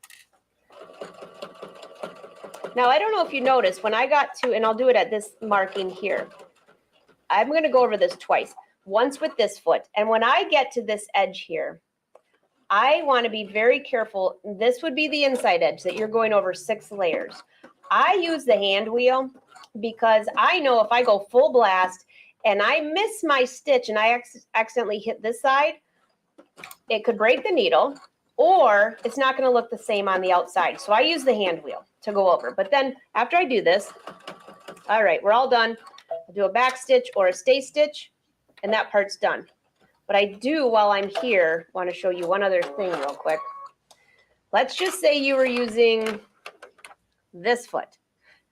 Now, I don't know if you noticed when I got to, and I'll do it at this marking here. I'm going to go over this twice. Once with this foot. And when I get to this edge here, I want to be very careful. This would be the inside edge that you're going over 6 layers. I use the hand wheel because I know if I go full blast and I miss my stitch and I accidentally hit this side, it could break the needle or it's not going to look the same on the outside. So I use the hand wheel to go over. But then after I do this, all right, we're all done. I'll do a back stitch or a stay stitch and that part's done. But I do, while I'm here, want to show you one other thing real quick. Let's just say you were using this foot.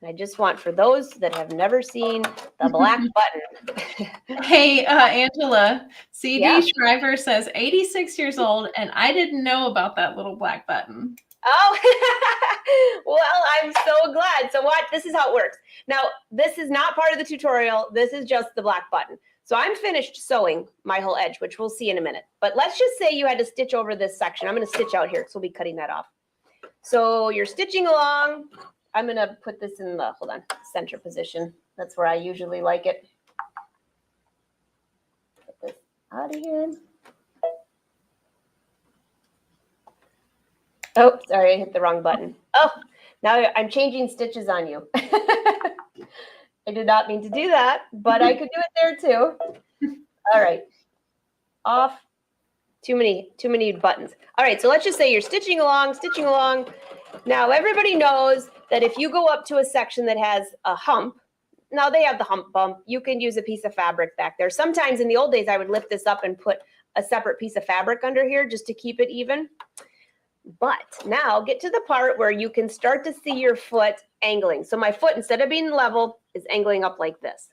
And I just want, for those that have never seen the black button. Hey, Angela, CD Yeah. Shriver says 86 years old, and I didn't know about that little black button. Oh, well, I'm so glad. So what? This is how it works. Now, this is not part of the tutorial. This is just the black button. So I'm finished sewing my whole edge, which we'll see in a minute. But let's just say you had to stitch over this section. I'm going to stitch out here because we'll be cutting that off. So you're stitching along. I'm going to put this in the, hold on, center position. That's where I usually like it. Get this out of here. Oh, sorry, I hit the wrong button. Oh, now I'm changing stitches on you. I did not mean to do that, but I could do it there too. All right. Off. Too many buttons. All right, so let's just say you're stitching along. Now, everybody knows that if you go up to a section that has a hump, now they have the hump bump, you can use a piece of fabric back there. Sometimes in the old days, I would lift this up and put a separate piece of fabric under here just to keep it even. But now get to the part where you can start to see your foot angling. So my foot, instead of being level, is angling up like this.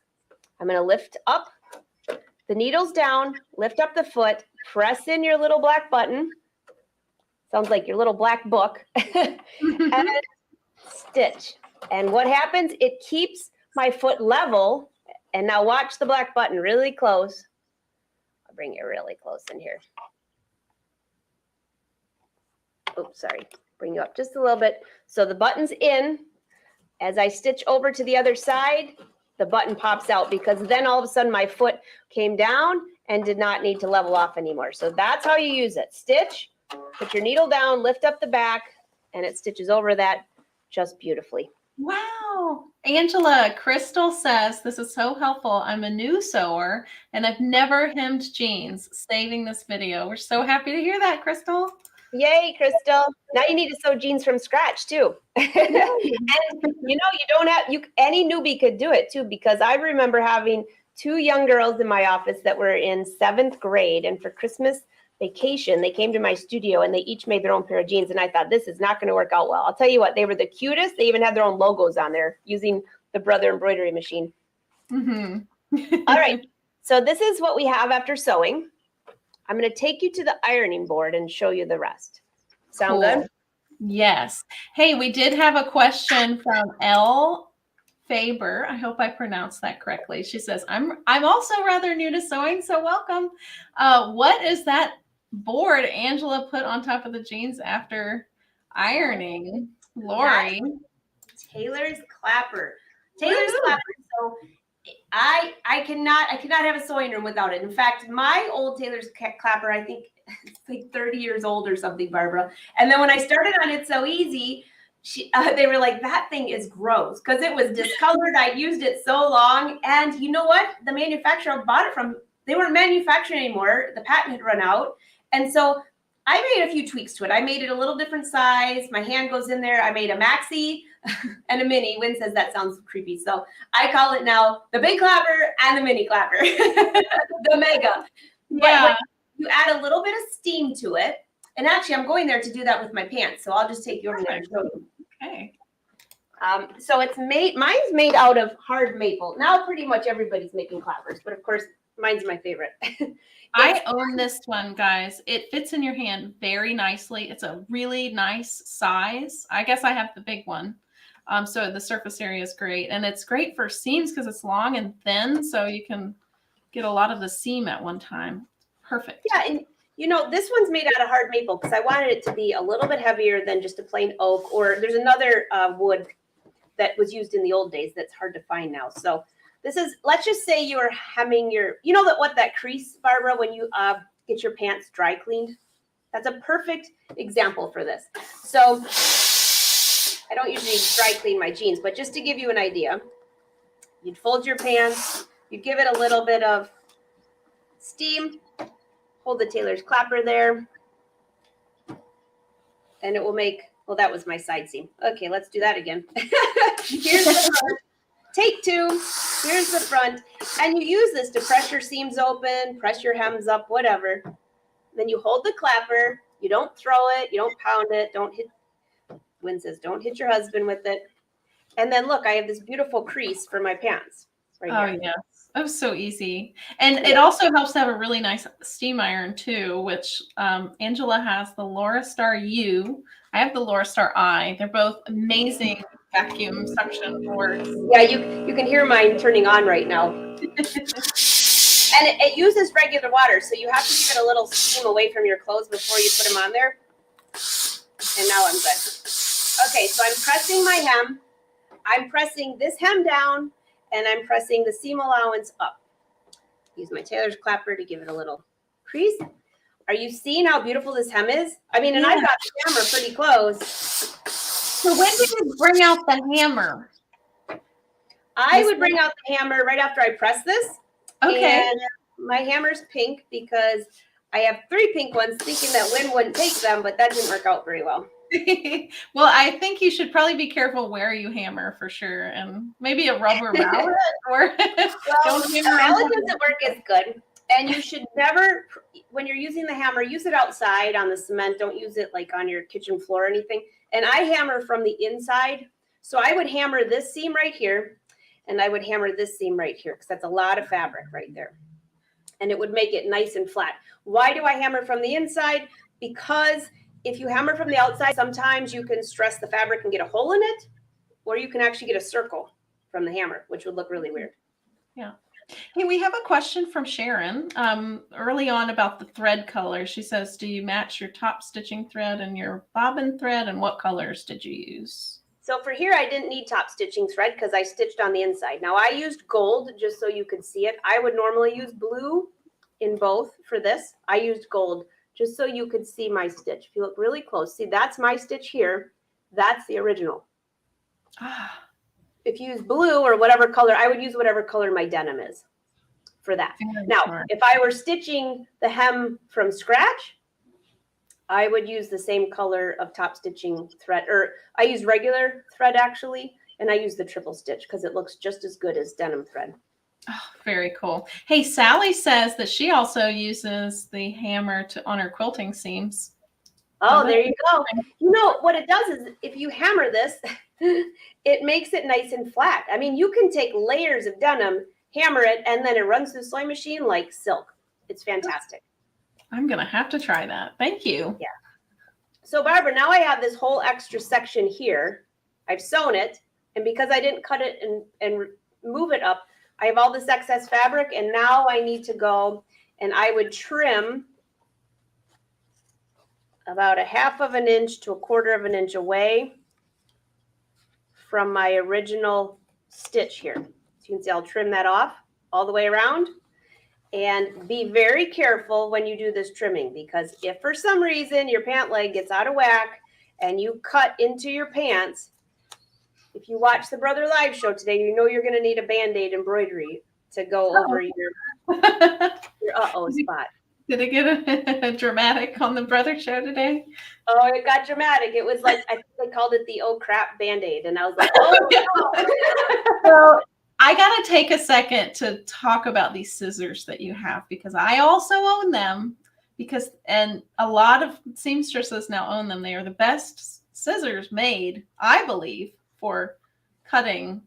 I'm going to lift up the needles down, lift up the foot, press in your little black button. Sounds like your little black book. And stitch. And what happens? It keeps my foot level. And now watch the black button really close. I'll bring it really close in here. Oops, sorry. Bring you up just a little bit. So the button's in. As I stitch over to the other side, the button pops out because then all of a sudden my foot came down and did not need to level off anymore. So that's how you use it. Stitch, put your needle down, lift up the back, and it stitches over that just beautifully. Wow. Angela, Crystal says, this is so helpful. I'm a new sewer and I've never hemmed jeans. Saving this video. We're so happy to hear that, Crystal. Yay, Crystal. Now you need to sew jeans from scratch too. And you know, you don't have, any newbie could do it too, because I remember having 2 young girls in my office that were in 7th grade, and for Christmas vacation, they came to my studio and they each made their own pair of jeans. And I thought, this is not going to work out well. I'll tell you what, they were the cutest. They even had their own logos on there using the Brother embroidery machine. Mm-hmm. All right. So this is what we have after sewing. I'm going to take you to the ironing board and show you the rest. Sound Cool. good? Yes. Hey, we did have a question from L. Faber. I hope I pronounced that correctly. She says, I'm also rather new to sewing, so welcome. What is that board Angela put on top of the jeans after ironing? Lori. Taylor's clapper. Taylor's clapper. So I cannot have a sewing room without it. In fact, my old Taylor's clapper, I think it's like 30 years old or something, Barbara. And then when I started on It's So Easy, they were like, that thing is gross because it was discolored. I used it so long. And you know what? The manufacturer I bought it from, they weren't manufacturing anymore. The patent had run out. And so I made a few tweaks to it. I made it a little different size. My hand goes in there. I made a maxi and a mini. Wynn says that sounds creepy. So I call it now the big clapper and the mini clapper, the mega. Yeah. But you add a little bit of steam to it. And actually, I'm going there to do that with my pants. So I'll just take you over there and show you. Okay. So it's made, mine's made out of hard maple. Now pretty much everybody's making clappers, but of course Mine's my favorite. I own this one, guys. It fits in your hand very nicely. It's a really nice size. I guess I have the big one. So the surface area is great. And it's great for seams because it's long and thin. So you can get a lot of the seam at one time. Perfect. Yeah, and this one's made out of hard maple because I wanted it to be a little bit heavier than just a plain oak, or there's another wood that was used in the old days that's hard to find now. So this is, let's just say you are hemming your, that crease, Barbara, when you get your pants dry cleaned? That's a perfect example for this. So I don't usually dry clean my jeans, but just to give you an idea, you'd fold your pants, you'd give it a little bit of steam, hold the tailor's clapper there, and it will make, well, that was my side seam. Okay, let's do that again. Here's the front. Take two. Here's the front. And you use this to press your seams open, press your hems up, whatever. Then you hold the clapper. You don't throw it. You don't pound it. Don't hit, Wynn says, don't hit your husband with it. And then look, I have this beautiful crease for my pants right here. Oh, yeah. Oh, so easy. And it also helps to have a really nice steam iron too, which Angela has the Laura Star U. I have the Laura Star I. They're both amazing vacuum suction boards. Yeah, you can hear mine turning on right now. And it uses regular water, so you have to give it a little steam away from your clothes before you put them on there. And now I'm good. Okay, so I'm pressing my hem. I'm pressing this hem down, and I'm pressing the seam allowance up. Use my tailor's clapper to give it a little crease. Are you seeing how beautiful this hem is? I mean, and I've got the hammer pretty close. So when did you bring out the hammer? I would bring out the hammer right after I press this. Okay. And my hammer's pink because I have 3 pink ones, thinking that Wynn wouldn't take them, but that didn't work out very well. Well, I think you should probably be careful where you hammer for sure, and maybe a rubber mallet or Well, mallet doesn't work as good. And you should never, when you're using the hammer, use it outside on the cement. Don't use it like on your kitchen floor or anything. And I hammer from the inside. So I would hammer this seam right here, and I would hammer this seam right here because that's a lot of fabric right there. And it would make it nice and flat. Why do I hammer from the inside? Because if you hammer from the outside, sometimes you can stress the fabric and get a hole in it, or you can actually get a circle from the hammer, which would look really weird. Yeah. Hey, we have a question from Sharon early on about the thread color. She says, do you match your top stitching thread and your bobbin thread, and what colors did you use? So for here, I didn't need top stitching thread because I stitched on the inside. Now I used gold just so you could see it. I would normally use blue in both for this. I used gold just so you could see my stitch. If you look really close, see, that's my stitch here. That's the original. Ah. If you use blue or whatever color, I would use whatever color my denim is for that. Now, if I were stitching the hem from scratch, I would use the same color of top stitching thread, or I use regular thread actually, and I use the triple stitch because it looks just as good as denim thread. Oh, very cool. Hey, Sally says that she also uses the hammer on her quilting seams. Oh, there you go. You know, what it does is if you hammer this, it makes it nice and flat. I mean, you can take layers of denim, hammer it, and then it runs through the sewing machine like silk. It's fantastic. I'm going to have to try that. Thank you. Yeah. So, Barbara, now I have this whole extra section here. I've sewn it, and because I didn't cut it and move it up, I have all this excess fabric, and now I need to go and I would trim about 1/2 of an inch to 1/4 of an inch away from my original stitch here. So you can see I'll trim that off all the way around. And be very careful when you do this trimming, because if for some reason your pant leg gets out of whack and you cut into your pants, if you watch the Brother Live show today, you know you're going to need a Band-Aid embroidery to go over your uh-oh spot. Did it get a dramatic on the Brother show today? Oh, it got dramatic. It was like, I think they called it the oh crap Band-Aid. And I was like, oh no. So I got to take a second to talk about these scissors that you have, because I also own them, and a lot of seamstresses now own them. They are the best scissors made, I believe, for cutting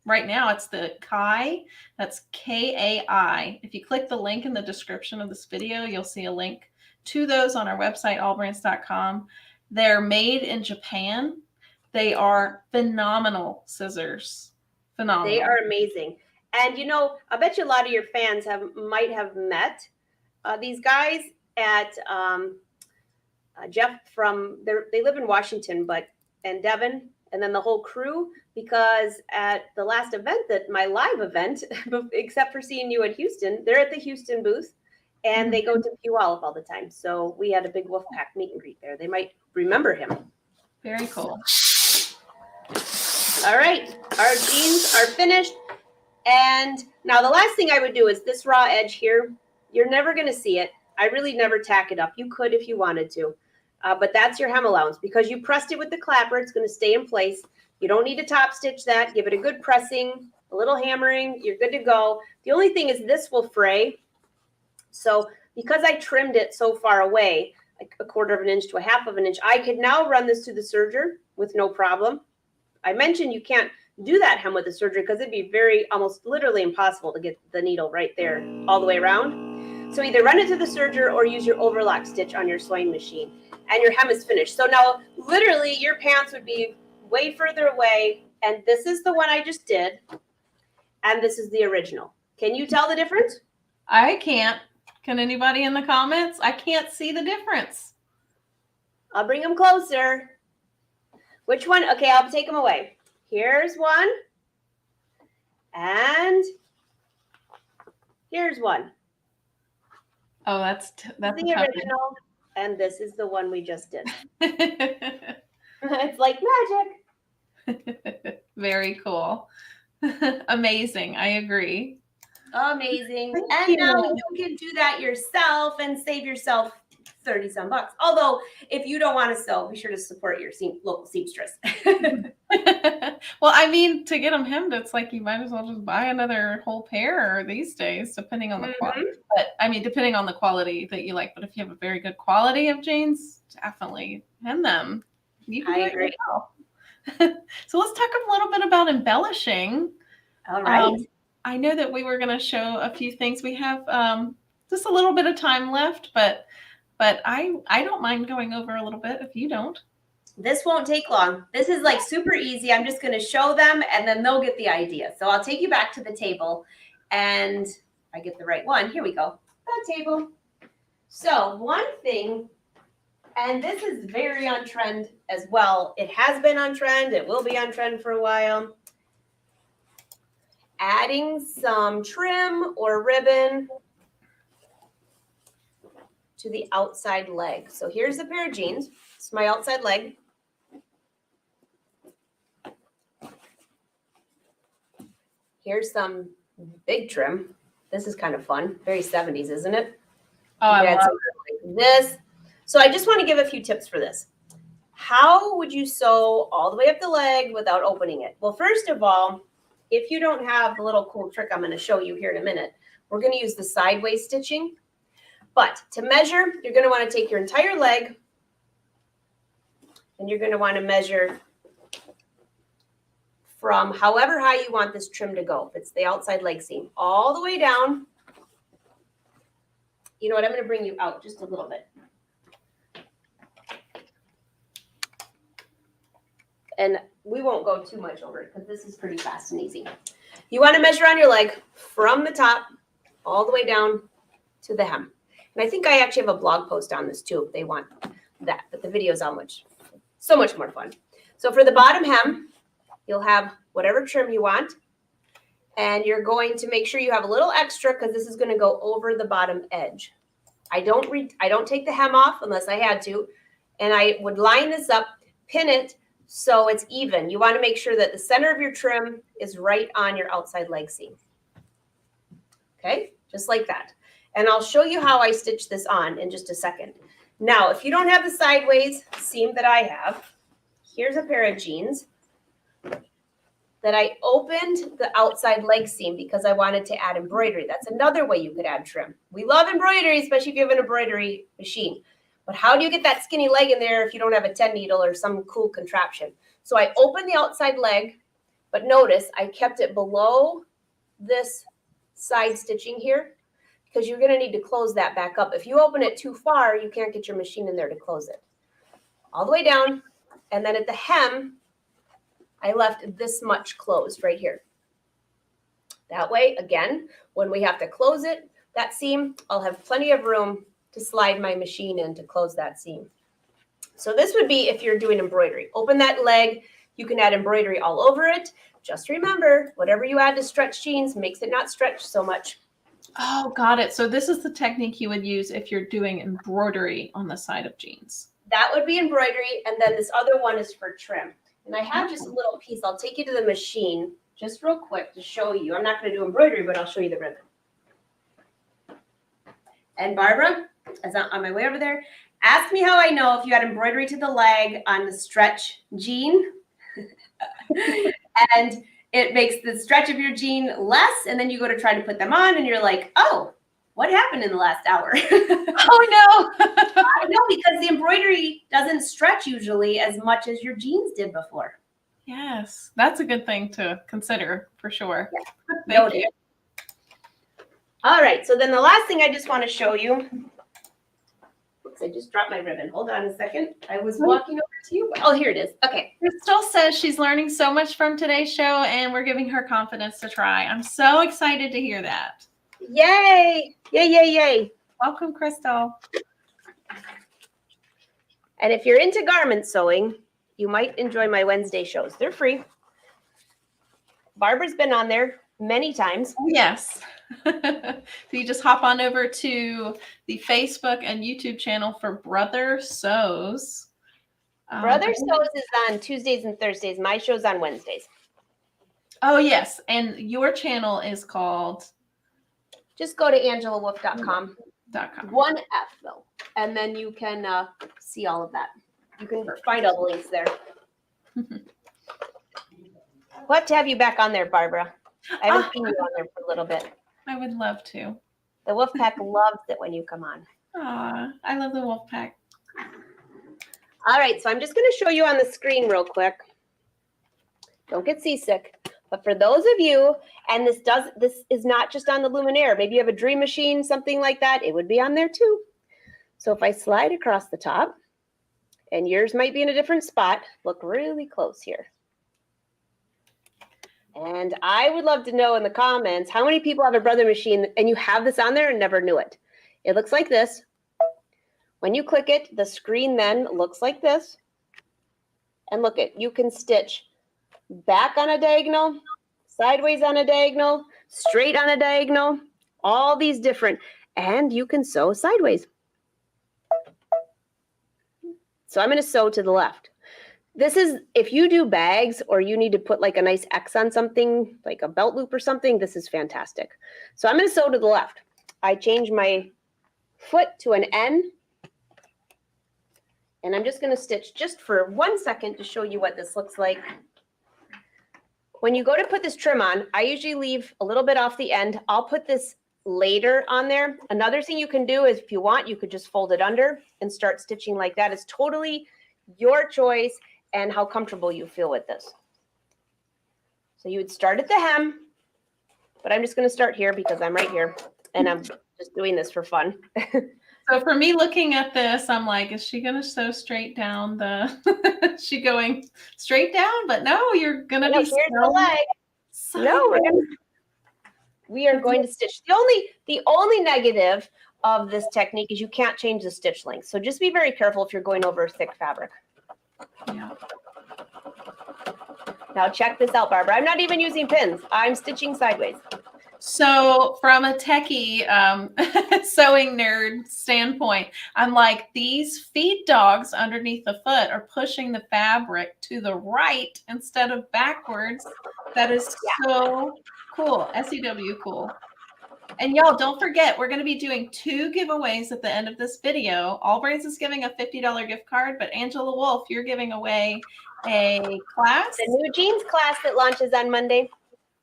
right now it's the Kai. That's KAI. If you click the link in the description of this video, you'll see a link to those on our website, allbrands.com. They're made in Japan. They are phenomenal scissors. Phenomenal. They are amazing. And you know, I bet you a lot of your fans might have met these guys at Jeff they live in Washington, and Devin, and then the whole crew, because at the last event, my live event, except for seeing you at Houston, they're at the Houston booth, and they go to Puyallup all the time. So we had a big Wolfpack meet and greet there. They might remember him. Very cool. All right, our jeans are finished. And now the last thing I would do is this raw edge here. You're never going to see it. I really never tack it up. You could if you wanted to, but that's your hem allowance. Because you pressed it with the clapper, it's going to stay in place. You don't need to top stitch that. Give it a good pressing, a little hammering. You're good to go. The only thing is this will fray. So because I trimmed it so far away, like a 1/4 of an inch to a 1/2 of an inch, I could now run this to the serger with no problem. I mentioned you can't do that hem with the serger because it'd be almost literally impossible to get the needle right there all the way around. So either run it to the serger or use your overlock stitch on your sewing machine, and your hem is finished. So now literally your pants would be way further away, and this is the one I just did, and this is the original. Can you tell the difference? I can't. Can anybody in the comments? I can't see the difference. I'll bring them closer. Which one? Okay, I'll take them away. Here's one. And here's one. Oh, that's the original. And this is the one we just did. It's like magic. Very cool. Amazing. I agree. Amazing. And now you can do that yourself and save yourself 30 some bucks. Although if you don't want to sew, be sure to support your local seamstress. Well, I mean, to get them hemmed, it's like you might as well just buy another whole pair these days, depending on the quality. But I mean, depending on the quality that you like. But if you have a very good quality of jeans, definitely hem them. You can I agree. So let's talk a little bit about embellishing. All right. I know that we were going to show a few things. We have just a little bit of time left, but I don't mind going over a little bit if you don't. This won't take long. This is like super easy. I'm just going to show them and then they'll get the idea. So I'll take you back to the table and I get the right one. Here we go. The table. So one thing, and this is very on trend as well. It has been on trend. It will be on trend for a while. Adding some trim or ribbon to the outside leg. So here's a pair of jeans. It's my outside leg. Here's some big trim. This is kind of fun. Very 70s, isn't it? Oh, I love like this. So I just want to give a few tips for this. How would you sew all the way up the leg without opening it? Well, first of all, if you don't have the little cool trick I'm going to show you here in a minute, we're going to use the sideways stitching. But to measure, you're going to want to take your entire leg and you're going to want to measure from however high you want this trim to go. If it's the outside leg seam, all the way down. You know what? I'm going to bring you out just a little bit. And we won't go too much over it because this is pretty fast and easy. You want to measure on your leg from the top all the way down to the hem. And I think I actually have a blog post on this too if they want that, but the video is so much more fun. So for the bottom hem, you'll have whatever trim you want. And you're going to make sure you have a little extra because this is going to go over the bottom edge. I don't take the hem off unless I had to. And I would line this up, pin it so it's even. You want to make sure that the center of your trim is right on your outside leg seam. Okay, just like that. And I'll show you how I stitch this on in just a second. Now, if you don't have the sideways seam that I have, here's a pair of jeans that I opened the outside leg seam because I wanted to add embroidery. That's another way you could add trim. We love embroidery, especially if you have an embroidery machine. But how do you get that skinny leg in there if you don't have a 10 needle or some cool contraption? So I open the outside leg But notice I kept it below this side stitching here because you're going to need to close that back up. If you open it too far, you can't get your machine in there to close it. All the way down. And then at the hem, I left this much closed right here. That way, again, when we have to close it, that seam, I'll have plenty of room to slide my machine in to close that seam. So this would be if you're doing embroidery. Open that leg. You can add embroidery all over it. Just remember, whatever you add to stretch jeans makes it not stretch so much. Oh, got it. So this is the technique you would use if you're doing embroidery on the side of jeans. That would be embroidery. And then this other one is for trim. And I have just a little piece. I'll take you to the machine just real quick to show you. I'm not going to do embroidery, but I'll show you the ribbon. And Barbara, as I'm on my way over there, ask me how I know if you add embroidery to the leg on the stretch jean. And it makes the stretch of your jean less, and then you go to try to put them on, and you're like, oh, what happened in the last hour? Oh, no. I know, because the embroidery doesn't stretch usually as much as your jeans did before. Yes, that's a good thing to consider for sure. Yeah. Thank you. All right, so then the last thing I just want to show you. Oops, I just dropped my ribbon. Hold on a second. I was walking over to you. Oh, here it is. Okay. Crystal says she's learning so much from today's show, and we're giving her confidence to try. I'm so excited to hear that. Yay! Yay, yay, yay. Welcome, Crystal. And if you're into garment sewing, you might enjoy my Wednesday shows. They're free. Barbara's been on there many times. Yes. So you just hop on over to the Facebook and YouTube channel for Brother Sews. Brother Sews is on Tuesdays and Thursdays. My show's on Wednesdays. Oh, yes. And your channel is called? Just go to angelawolf.com. One F, though. And then you can see all of that. You can find all the links there. We'll have to have you back on there, Barbara. I haven't seen you on there for a little bit. I would love to. The Wolfpack loves it when you come on. Aw, I love the Wolfpack. All right, so I'm just going to show you on the screen real quick. Don't get seasick. But for those of you, and this is not just on the Luminaire. Maybe you have a Dream Machine, something like that. It would be on there too. So if I slide across the top, and yours might be in a different spot, look really close here. And I would love to know in the comments, how many people have a Brother machine and you have this on there and never knew it? It looks like this. When you click it, the screen then looks like this. And look at, you can stitch back on a diagonal, sideways on a diagonal, straight on a diagonal, all these different, and you can sew sideways. So I'm going to sew to the left. This is, if you do bags or you need to put like a nice X on something, like a belt loop or something, this is fantastic. So I'm going to sew to the left. I change my foot to an N. And I'm just going to stitch just for 1 second to show you what this looks like. When you go to put this trim on, I usually leave a little bit off the end. I'll put this later on there. Another thing you can do is if you want, you could just fold it under and start stitching like that. It's totally your choice and how comfortable you feel with this. So you would start at the hem, but I'm just going to start here because I'm right here and I'm just doing this for fun. So for me looking at this, I'm like, is she going to sew straight down the, is she going straight down? But no, you're going to be here's the leg. No, we are going to stitch. The only negative of this technique is you can't change the stitch length. So just be very careful if you're going over thick fabric. Yeah. Now check this out, Barbara. I'm not even using pins. I'm stitching sideways. So from a techie sewing nerd standpoint, I'm like, these feed dogs underneath the foot are pushing the fabric to the right instead of backwards. That is so cool. SEW cool. And y'all, don't forget, we're going to be doing 2 giveaways at the end of this video. AllBrands is giving a $50 gift card, but Angela Wolf, you're giving away a class. The new jeans class that launches on Monday.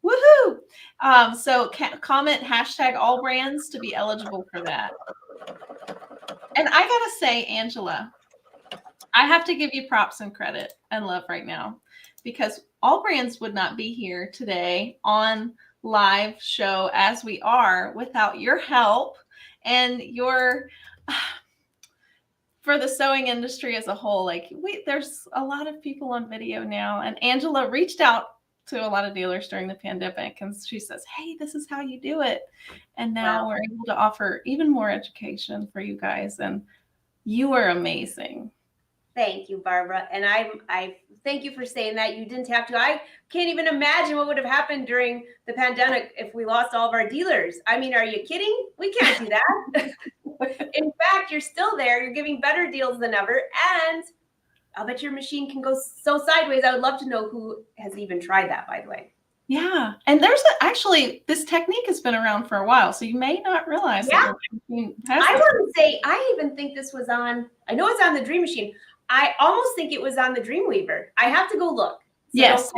Woohoo! So comment hashtag AllBrands to be eligible for that. And I gotta say, Angela, I have to give you props and credit and love right now, because AllBrands would not be here today on live show as we are without your help and your for the sewing industry as a whole. Like there's a lot of people on video now, and Angela reached out to a lot of dealers during the pandemic, and she says, hey, this is how you do it. And now we're able to offer even more education for you guys, and you are amazing. Thank you, Barbara. And I thank you for saying that. You didn't have to. I can't even imagine what would have happened during the pandemic if we lost all of our dealers. I mean, are you kidding? We can't do that. In fact, you're still there. You're giving better deals than ever. And I'll bet your machine can go so sideways. I would love to know who has even tried that, by the way. Yeah. And there's actually, this technique has been around for a while, so you may not realize that your machine has I want to say, I even think this was on, I know it's on the Dream Machine. I almost think it was on the Dreamweaver. I have to go look. So yes,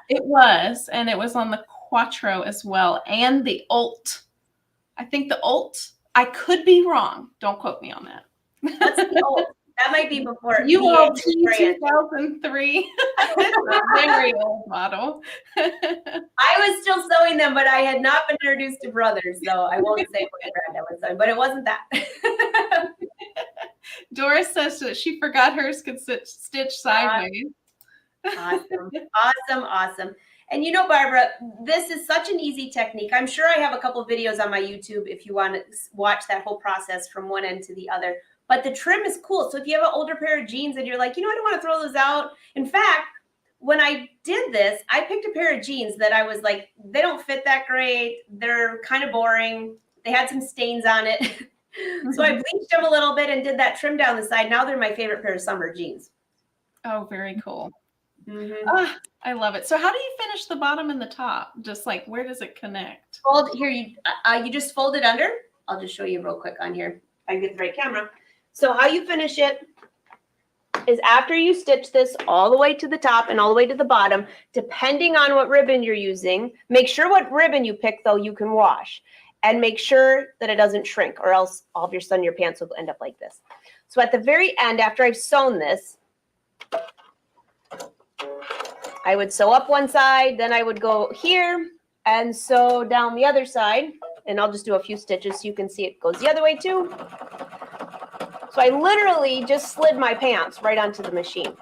it was. And it was on the Quattro as well. And the Ult. I think the Ult, I could be wrong. Don't quote me on that. What's the Ult? That might be before. ULT 2003. It's a very old model. I was still sewing them, but I had not been introduced to brothers, so I won't say what brand I was sewing, but it wasn't that. Doris says that she forgot hers could stitch sideways. Awesome. And you know, Barbara, this is such an easy technique. I'm sure I have a couple of videos on my YouTube if you want to watch that whole process from one end to the other. But the trim is cool. So if you have an older pair of jeans and you're like, you know, I don't want to throw those out. In fact, when I did this, I picked a pair of jeans that I was like, they don't fit that great. They're kind of boring. They had some stains on it. So I bleached them a little bit and did that trim down the side. Now they're my favorite pair of summer jeans. Oh, very cool. Oh, I love it. So how do you finish the bottom and the top? Just like, where does it connect? Fold here. You just fold it under. I'll just show you real quick on here. I can get the right camera. So how you finish it is after you stitch this all the way to the top and all the way to the bottom, depending on what ribbon you're using. Make sure what ribbon you pick, though, you can wash. And make sure that it doesn't shrink, or else all of your sudden your pants will end up like this. So at the very end, after I've sewn this, I would sew up one side, then I would go here and sew down the other side. And I'll just do a few stitches so you can see it goes the other way too. So I literally just slid my pants right onto the machine.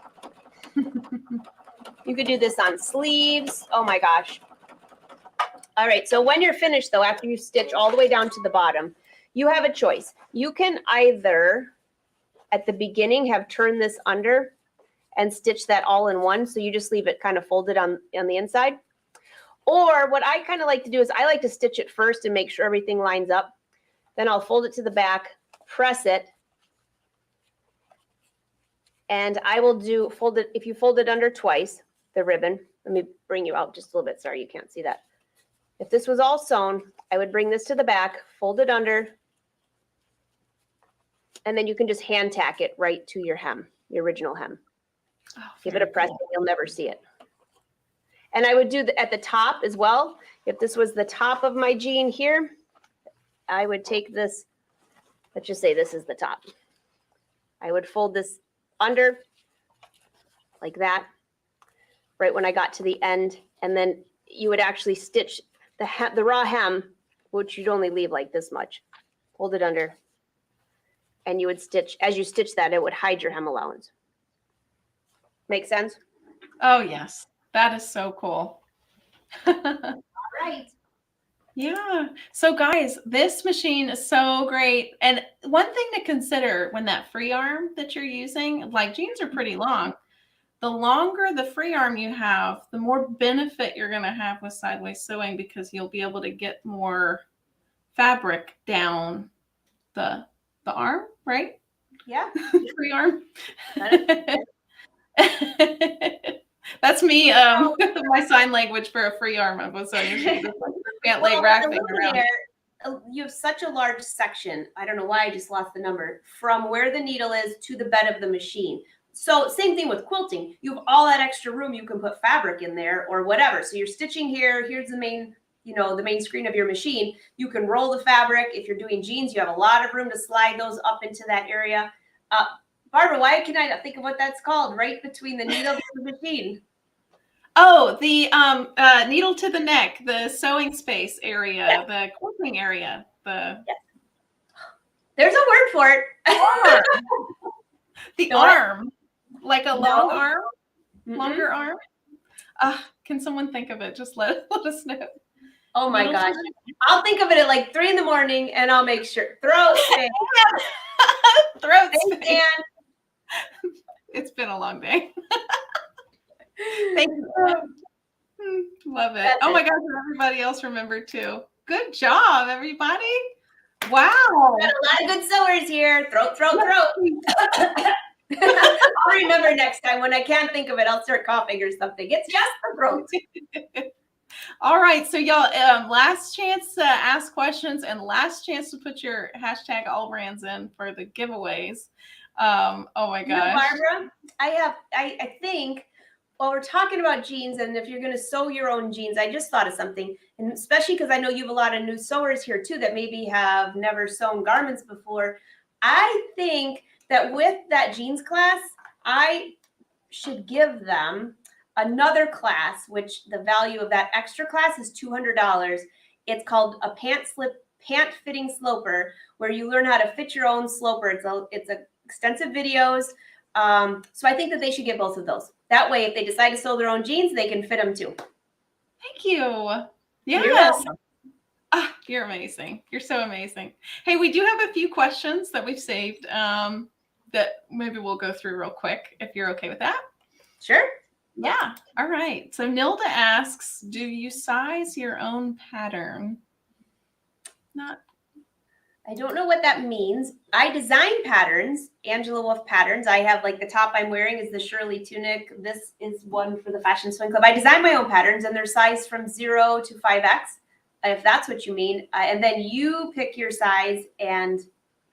You could do this on sleeves. Oh my gosh. All right, so when you're finished though, after you stitch all the way down to the bottom, you have a choice. You can either at the beginning have turned this under and stitch that all in one. So you just leave it kind of folded on the inside. Or what I kind of like to do is I like to stitch it first and make sure everything lines up. Then I'll fold it to the back, press it. And I will fold it, if you fold it under twice, the ribbon, let me bring you out just a little bit. Sorry, you can't see that. If this was all sewn, I would bring this to the back, fold it under, and then you can just hand tack it right to your hem, your original hem. Oh, give it a press, and you'll never see it. And I would do at the top as well. If this was the top of my jean here, I would take this, let's just say this is the top. I would fold this under like that, right when I got to the end, and then you would actually stitch the raw hem, which you'd only leave like this much. Hold it under, and you would stitch. As you stitch that, it would hide your hem allowance. Make sense? Oh, yes. That is so cool. All right. Yeah. So guys, this machine is so great. And one thing to consider when that free arm that you're using, like jeans are pretty long. The longer the free arm you have, the more benefit you're going to have with sideways sewing, because you'll be able to get more fabric down the arm, right? Yeah. Free arm. That's me, my sign language for a free arm of a sewing machine. Pant leg rack thing around. You have such a large section. I don't know why I just lost the number, from where the needle is to the bed of the machine. So same thing with quilting. You have all that extra room. You can put fabric in there or whatever. So you're stitching here. Here's the main, the main screen of your machine. You can roll the fabric. If you're doing jeans, you have a lot of room to slide those up into that area. Barbara, why can I not think of what that's called? Right between the needle and the machine. Oh, the needle to the neck, the sewing space area, the quilting area. There's a word for it. The What? arm, like a long arm, longer arm. Can someone think of it? Just let us know. Oh my gosh. I'll think of it at like 3 a.m. and I'll make sure. Throat space. Throat space. Dan. It's been a long day. Thank you. Love it. Oh my gosh, and everybody else remembered too. Good job, everybody. Wow. Got a lot of good sewers here. Throat. I'll remember next time. When I can't think of it, I'll start coughing or something. It's just the throat. All right, so y'all, last chance to ask questions and last chance to put your hashtag AllBrands in for the giveaways. Oh my gosh. Barbara, I think while we're talking about jeans, and if you're going to sew your own jeans, I just thought of something, and especially because I know you have a lot of new sewers here too that maybe have never sewn garments before. I think that with that jeans class, I should give them another class, which the value of that extra class is $200. It's called a pant fitting sloper, where you learn how to fit your own sloper. It's a extensive videos. So I think that they should get both of those. That way, if they decide to sew their own jeans, they can fit them too. Thank you. Yes. You're amazing. You're so amazing. Hey, we do have a few questions that we've saved that maybe we'll go through real quick if you're okay with that. Sure. Yeah. All right. So Nilda asks, do you size your own pattern? I don't know what that means. I design patterns, Angela Wolf patterns. I have like the top I'm wearing is the Shirley tunic. This is one for the Fashion Swing Club. I design my own patterns and they're sized from 0 to 5X, if that's what you mean. And then you pick your size and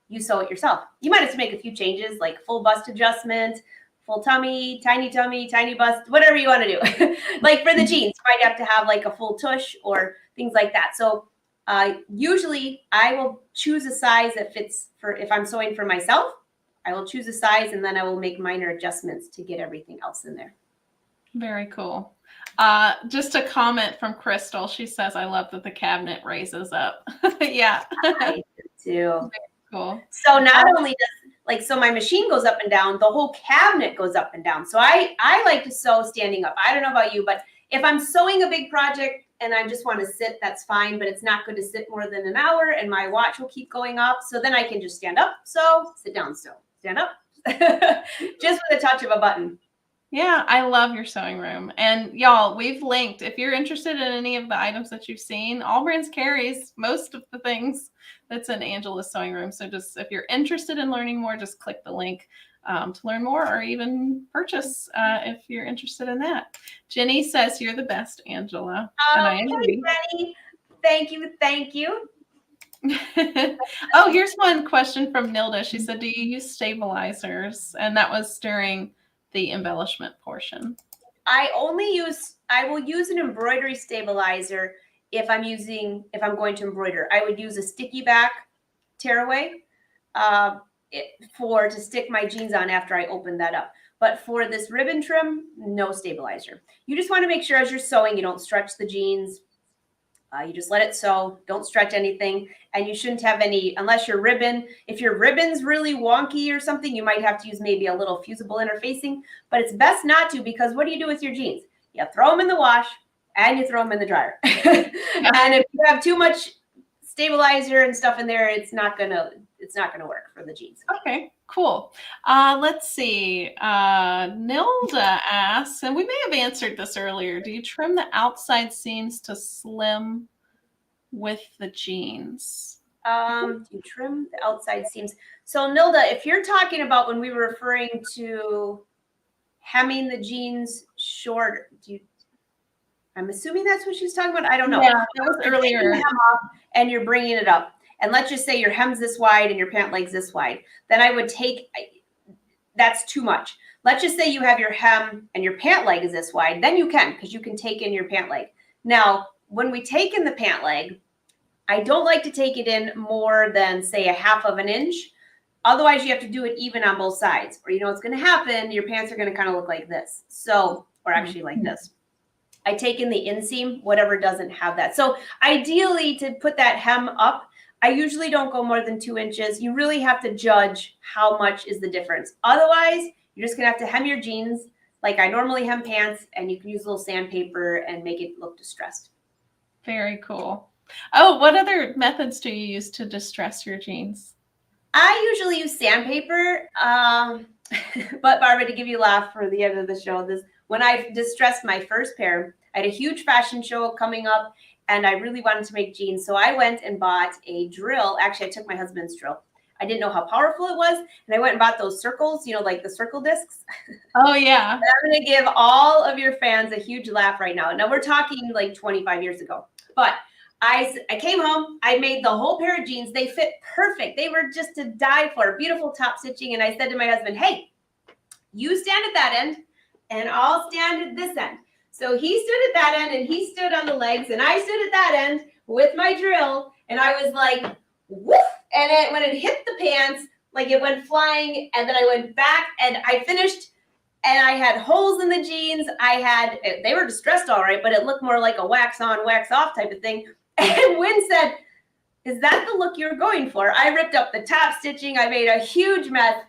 you sew it yourself. You might have to make a few changes like full bust adjustment, full tummy, tiny bust, whatever you want to do. Like for the jeans, you might have to have like a full tush or things like that. So usually I will choose a size that fits for, if I'm sewing for myself, I will choose a size and then I will make minor adjustments to get everything else in there. Very cool. Just a comment from Crystal. She says, I love that the cabinet raises up. Yeah. I do too. Very cool. So not only does, so my machine goes up and down, the whole cabinet goes up and down. So I like to sew standing up. I don't know about you, but if I'm sewing a big project and I just want to sit, that's fine, but it's not good to sit more than an hour and my watch will keep going off. So then I can just stand up, sew, sit down, sew, stand up, just with a touch of a button. Yeah, I love your sewing room. And y'all, we've linked, if you're interested in any of the items that you've seen, AllBrands carries most of the things that's in Angela's sewing room. So just if you're interested in learning more, just click the link to learn more or even purchase if you're interested in that. Jenny says you're the best, Angela. Oh, and I agree. Jenny. Thank you. Oh, here's one question from Nilda. She said, do you use stabilizers? And that was during the embellishment portion. I will use an embroidery stabilizer if I'm going to embroider. I would use a sticky back tearaway to stick my jeans on after I open that up. But for this ribbon trim, no stabilizer. You just want to make sure as you're sewing, you don't stretch the jeans. You just let it sew. Don't stretch anything. And you shouldn't have any, unless your ribbon, if your ribbon's really wonky or something, you might have to use maybe a little fusible interfacing. But it's best not to, because what do you do with your jeans? You throw them in the wash and you throw them in the dryer. And if you have too much stabilizer and stuff in there, it's not gonna work for the jeans. Okay, cool. Let's see. Nilda asks, and we may have answered this earlier, do you trim the outside seams to slim with the jeans? Do you trim the outside seams? So Nilda, if you're talking about when we were referring to hemming the jeans short, I'm assuming that's what she's talking about. I don't know. Yeah, that was earlier. And you're bringing it up. And let's just say your hem's this wide and your pant leg's this wide. Then I would that's too much. Let's just say you have your hem and your pant leg is this wide. Then you can, because you can take in your pant leg. Now, when we take in the pant leg, I don't like to take it in more than, say, 1/2 of an inch. Otherwise, you have to do it even on both sides, or you know what's going to happen. Your pants are going to kind of look like this. So, or actually like this. I take in the inseam, whatever doesn't have that. So ideally, to put that hem up, I usually don't go more than 2 inches. You really have to judge how much is the difference. Otherwise, you're just going to have to hem your jeans like I normally hem pants, and you can use a little sandpaper and make it look distressed. Very cool. Oh, what other methods do you use to distress your jeans? I usually use sandpaper, but Barbara, to give you a laugh for the end of the show, when I distressed my first pair, I had a huge fashion show coming up, and I really wanted to make jeans. So I went and bought a drill. Actually, I took my husband's drill. I didn't know how powerful it was, and I went and bought those circles, you know, like the circle discs. Oh, yeah. And I'm going to give all of your fans a huge laugh right now. Now, we're talking like 25 years ago, but I came home, I made the whole pair of jeans. They fit perfect. They were just to die for. Beautiful top stitching. And I said to my husband, hey, you stand at that end and I'll stand at this end. So he stood at that end and he stood on the legs and I stood at that end with my drill. And I was like, woof. And when it hit the pants, like it went flying, and then I went back and I finished, and I had holes in the jeans. They were distressed all right, but it looked more like a wax on, wax off type of thing. And Wynn said, is that the look you're going for? I ripped up the top stitching. I made a huge mess.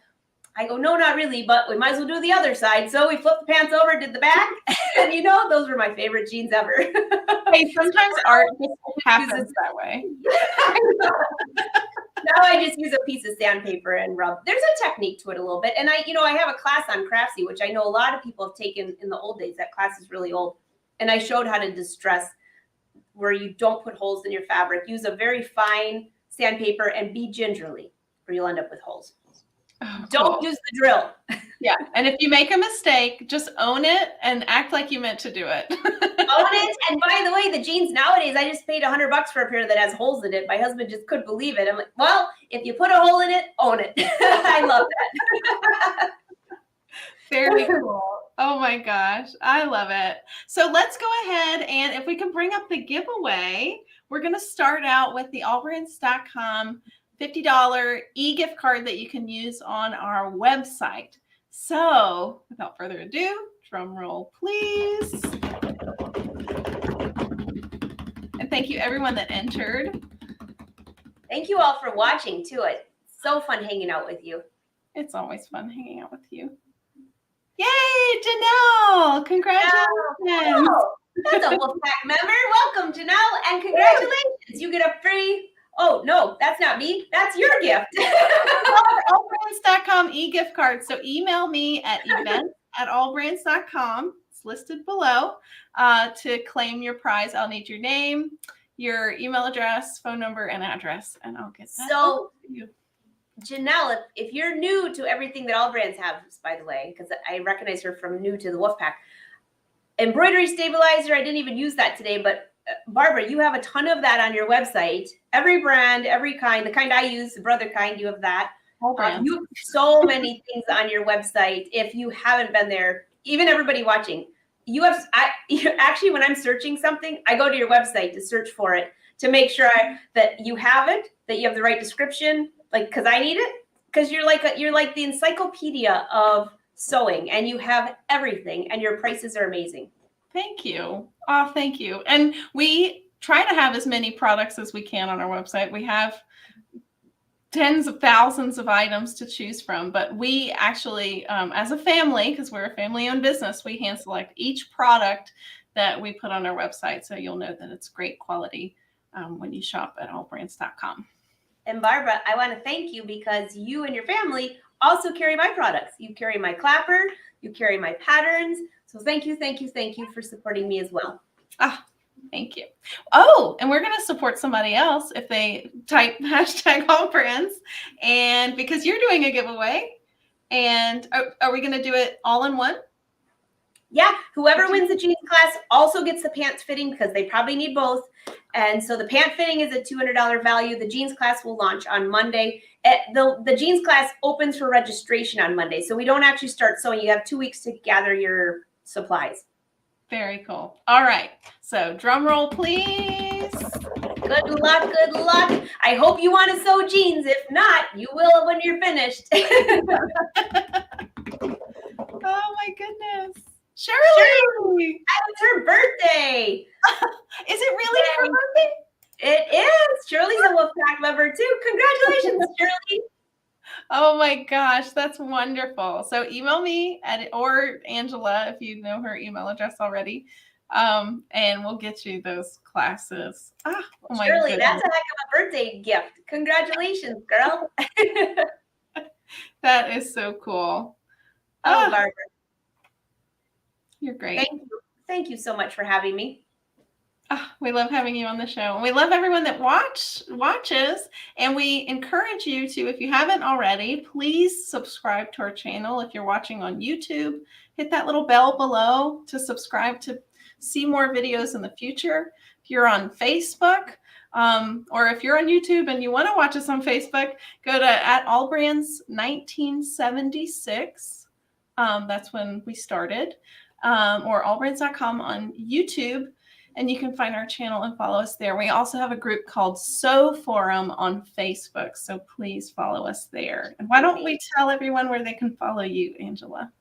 I go, no, not really, but we might as well do the other side. So we flipped the pants over, did the back. And you know, those were my favorite jeans ever. Hey, sometimes art just happens that way. Now I just use a piece of sandpaper and rub. There's a technique to it a little bit. And I have a class on Craftsy, which I know a lot of people have taken in the old days. That class is really old. And I showed how to distress where you don't put holes in your fabric. Use a very fine sandpaper and be gingerly, or you'll end up with holes. Oh, Don't use the drill. Yeah. And if you make a mistake, just own it and act like you meant to do it. Own it. And by the way, the jeans nowadays, I just paid $100 for a pair that has holes in it. My husband just couldn't believe it. I'm like, well, if you put a hole in it, own it. I love that. Very cool. Oh my gosh. I love it. So let's go ahead, and if we can bring up the giveaway, we're going to start out with the AllBrands.com $50 e-gift card that you can use on our website. So without further ado, drum roll, please. And thank you everyone that entered. Thank you all for watching too. It's so fun hanging out with you. It's always fun hanging out with you. Yay, Janelle! Congratulations. Oh, that's a Wolfpack member. Welcome, Janelle, and congratulations. You get a free... Oh, no, that's not me. That's your gift. AllBrands.com e-gift card. So email me at events@allbrands.com. It's listed below to claim your prize. I'll need your name, your email address, phone number, and address, and I'll get that. So, Janelle, if you're new to everything that AllBrands has, by the way, because I recognize her from new to the Wolfpack, embroidery stabilizer, I didn't even use that today, but Barbara, you have a ton of that on your website. Every brand, every kind, the kind I use, the brother kind, you have that. You have so many things on your website. If you haven't been there, even everybody watching, actually, when I'm searching something, I go to your website to search for it to make sure that you have it, that you have the right description, like, because I need it. Because you're like the encyclopedia of sewing, and you have everything, and your prices are amazing. Thank you. Oh, thank you. And we try to have as many products as we can on our website. We have tens of thousands of items to choose from, but we actually, as a family, because we're a family-owned business, we hand select each product that we put on our website. So you'll know that it's great quality when you shop at allbrands.com. And Barbara, I want to thank you because you and your family also carry my products. You carry my clapper, you carry my patterns. So thank you for supporting me as well. Ah, thank you. Oh, and we're going to support somebody else if they type #AllBrands, and because you're doing a giveaway. And are we going to do it all in one? Yeah, whoever wins the jeans class also gets the pants fitting because they probably need both. And so the pant fitting is a $200 value. The jeans class will launch on Monday. The jeans class opens for registration on Monday. So we don't actually start sewing. You have 2 weeks to gather your supplies. Very cool. All right. So drum roll, please. Good luck. Good luck. I hope you want to sew jeans. If not, you will when you're finished. Oh my goodness. Shirley! It's her birthday. Is it really her birthday? It is. Shirley's a Wolfpack lover too. Congratulations, Shirley. Oh my gosh, that's wonderful. So email me or Angela if you know her email address already. And we'll get you those classes. Oh my Shirley, goodness. that's a heck of a birthday gift. Congratulations, girl. That is so cool. Oh, Barbara. You're great. Thank you. Thank you so much for having me. Oh, we love having you on the show. And we love everyone that watches. And we encourage you to, if you haven't already, please subscribe to our channel. If you're watching on YouTube, hit that little bell below to subscribe to see more videos in the future. If you're on Facebook, or if you're on YouTube and you want to watch us on Facebook, go to @AllBrands 1976. That's when we started. Or allbrands.com on YouTube. And you can find our channel and follow us there. We also have a group called Sew Forum on Facebook. So please follow us there. And why don't we tell everyone where they can follow you, Angela?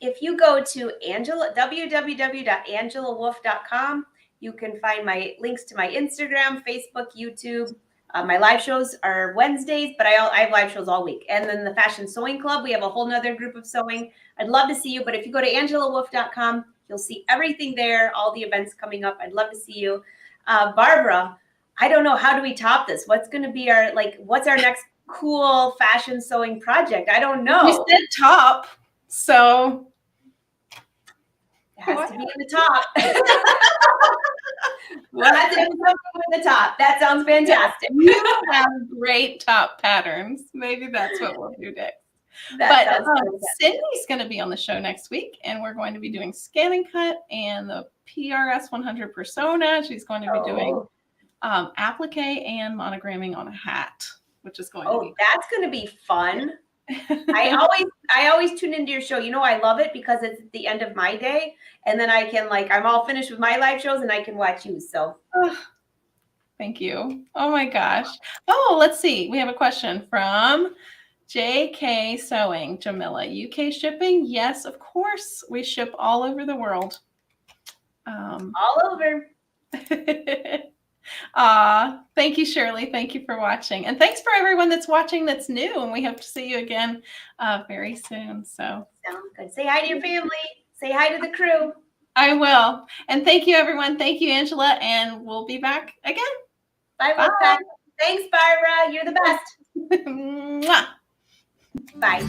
If you go to www.angelawolf.com, you can find my links to my Instagram, Facebook, YouTube. My live shows are Wednesdays, but I have live shows all week. And then the Fashion Sewing Club, we have a whole nother group of sewing. I'd love to see you, but if you go to angelawolf.com, you'll see everything there, all the events coming up. I'd love to see you. Barbara, I don't know, how do we top this? What's going to be what's our next cool fashion sewing project? I don't know. You said top, so it has to be in the top. We'll have to do something with the top. That sounds fantastic. You have great top patterns. Maybe that's what we'll do next. But Sydney's going to be on the show next week, and we're going to be doing Scan and Cut and the PRS 100 Persona. She's going to be doing applique and monogramming on a hat, which is going to be that's going to be fun. I always tune into your show. You know, I love it because it's at the end of my day, and then I can I'm all finished with my live shows and I can watch you. So thank you. Oh my gosh. Oh, let's see. We have a question from JK Sewing. Jamila, UK shipping? Yes, of course. We ship all over the world. All over. Thank you, Shirley. Thank you for watching. And thanks for everyone that's watching that's new. And we hope to see you again very soon. So sounds good. Say hi to your family. Say hi to the crew. I will. And thank you, everyone. Thank you, Angela. And we'll be back again. Bye, Wolfpack. Thanks, Barbara. You're the best. Mwah. Bye.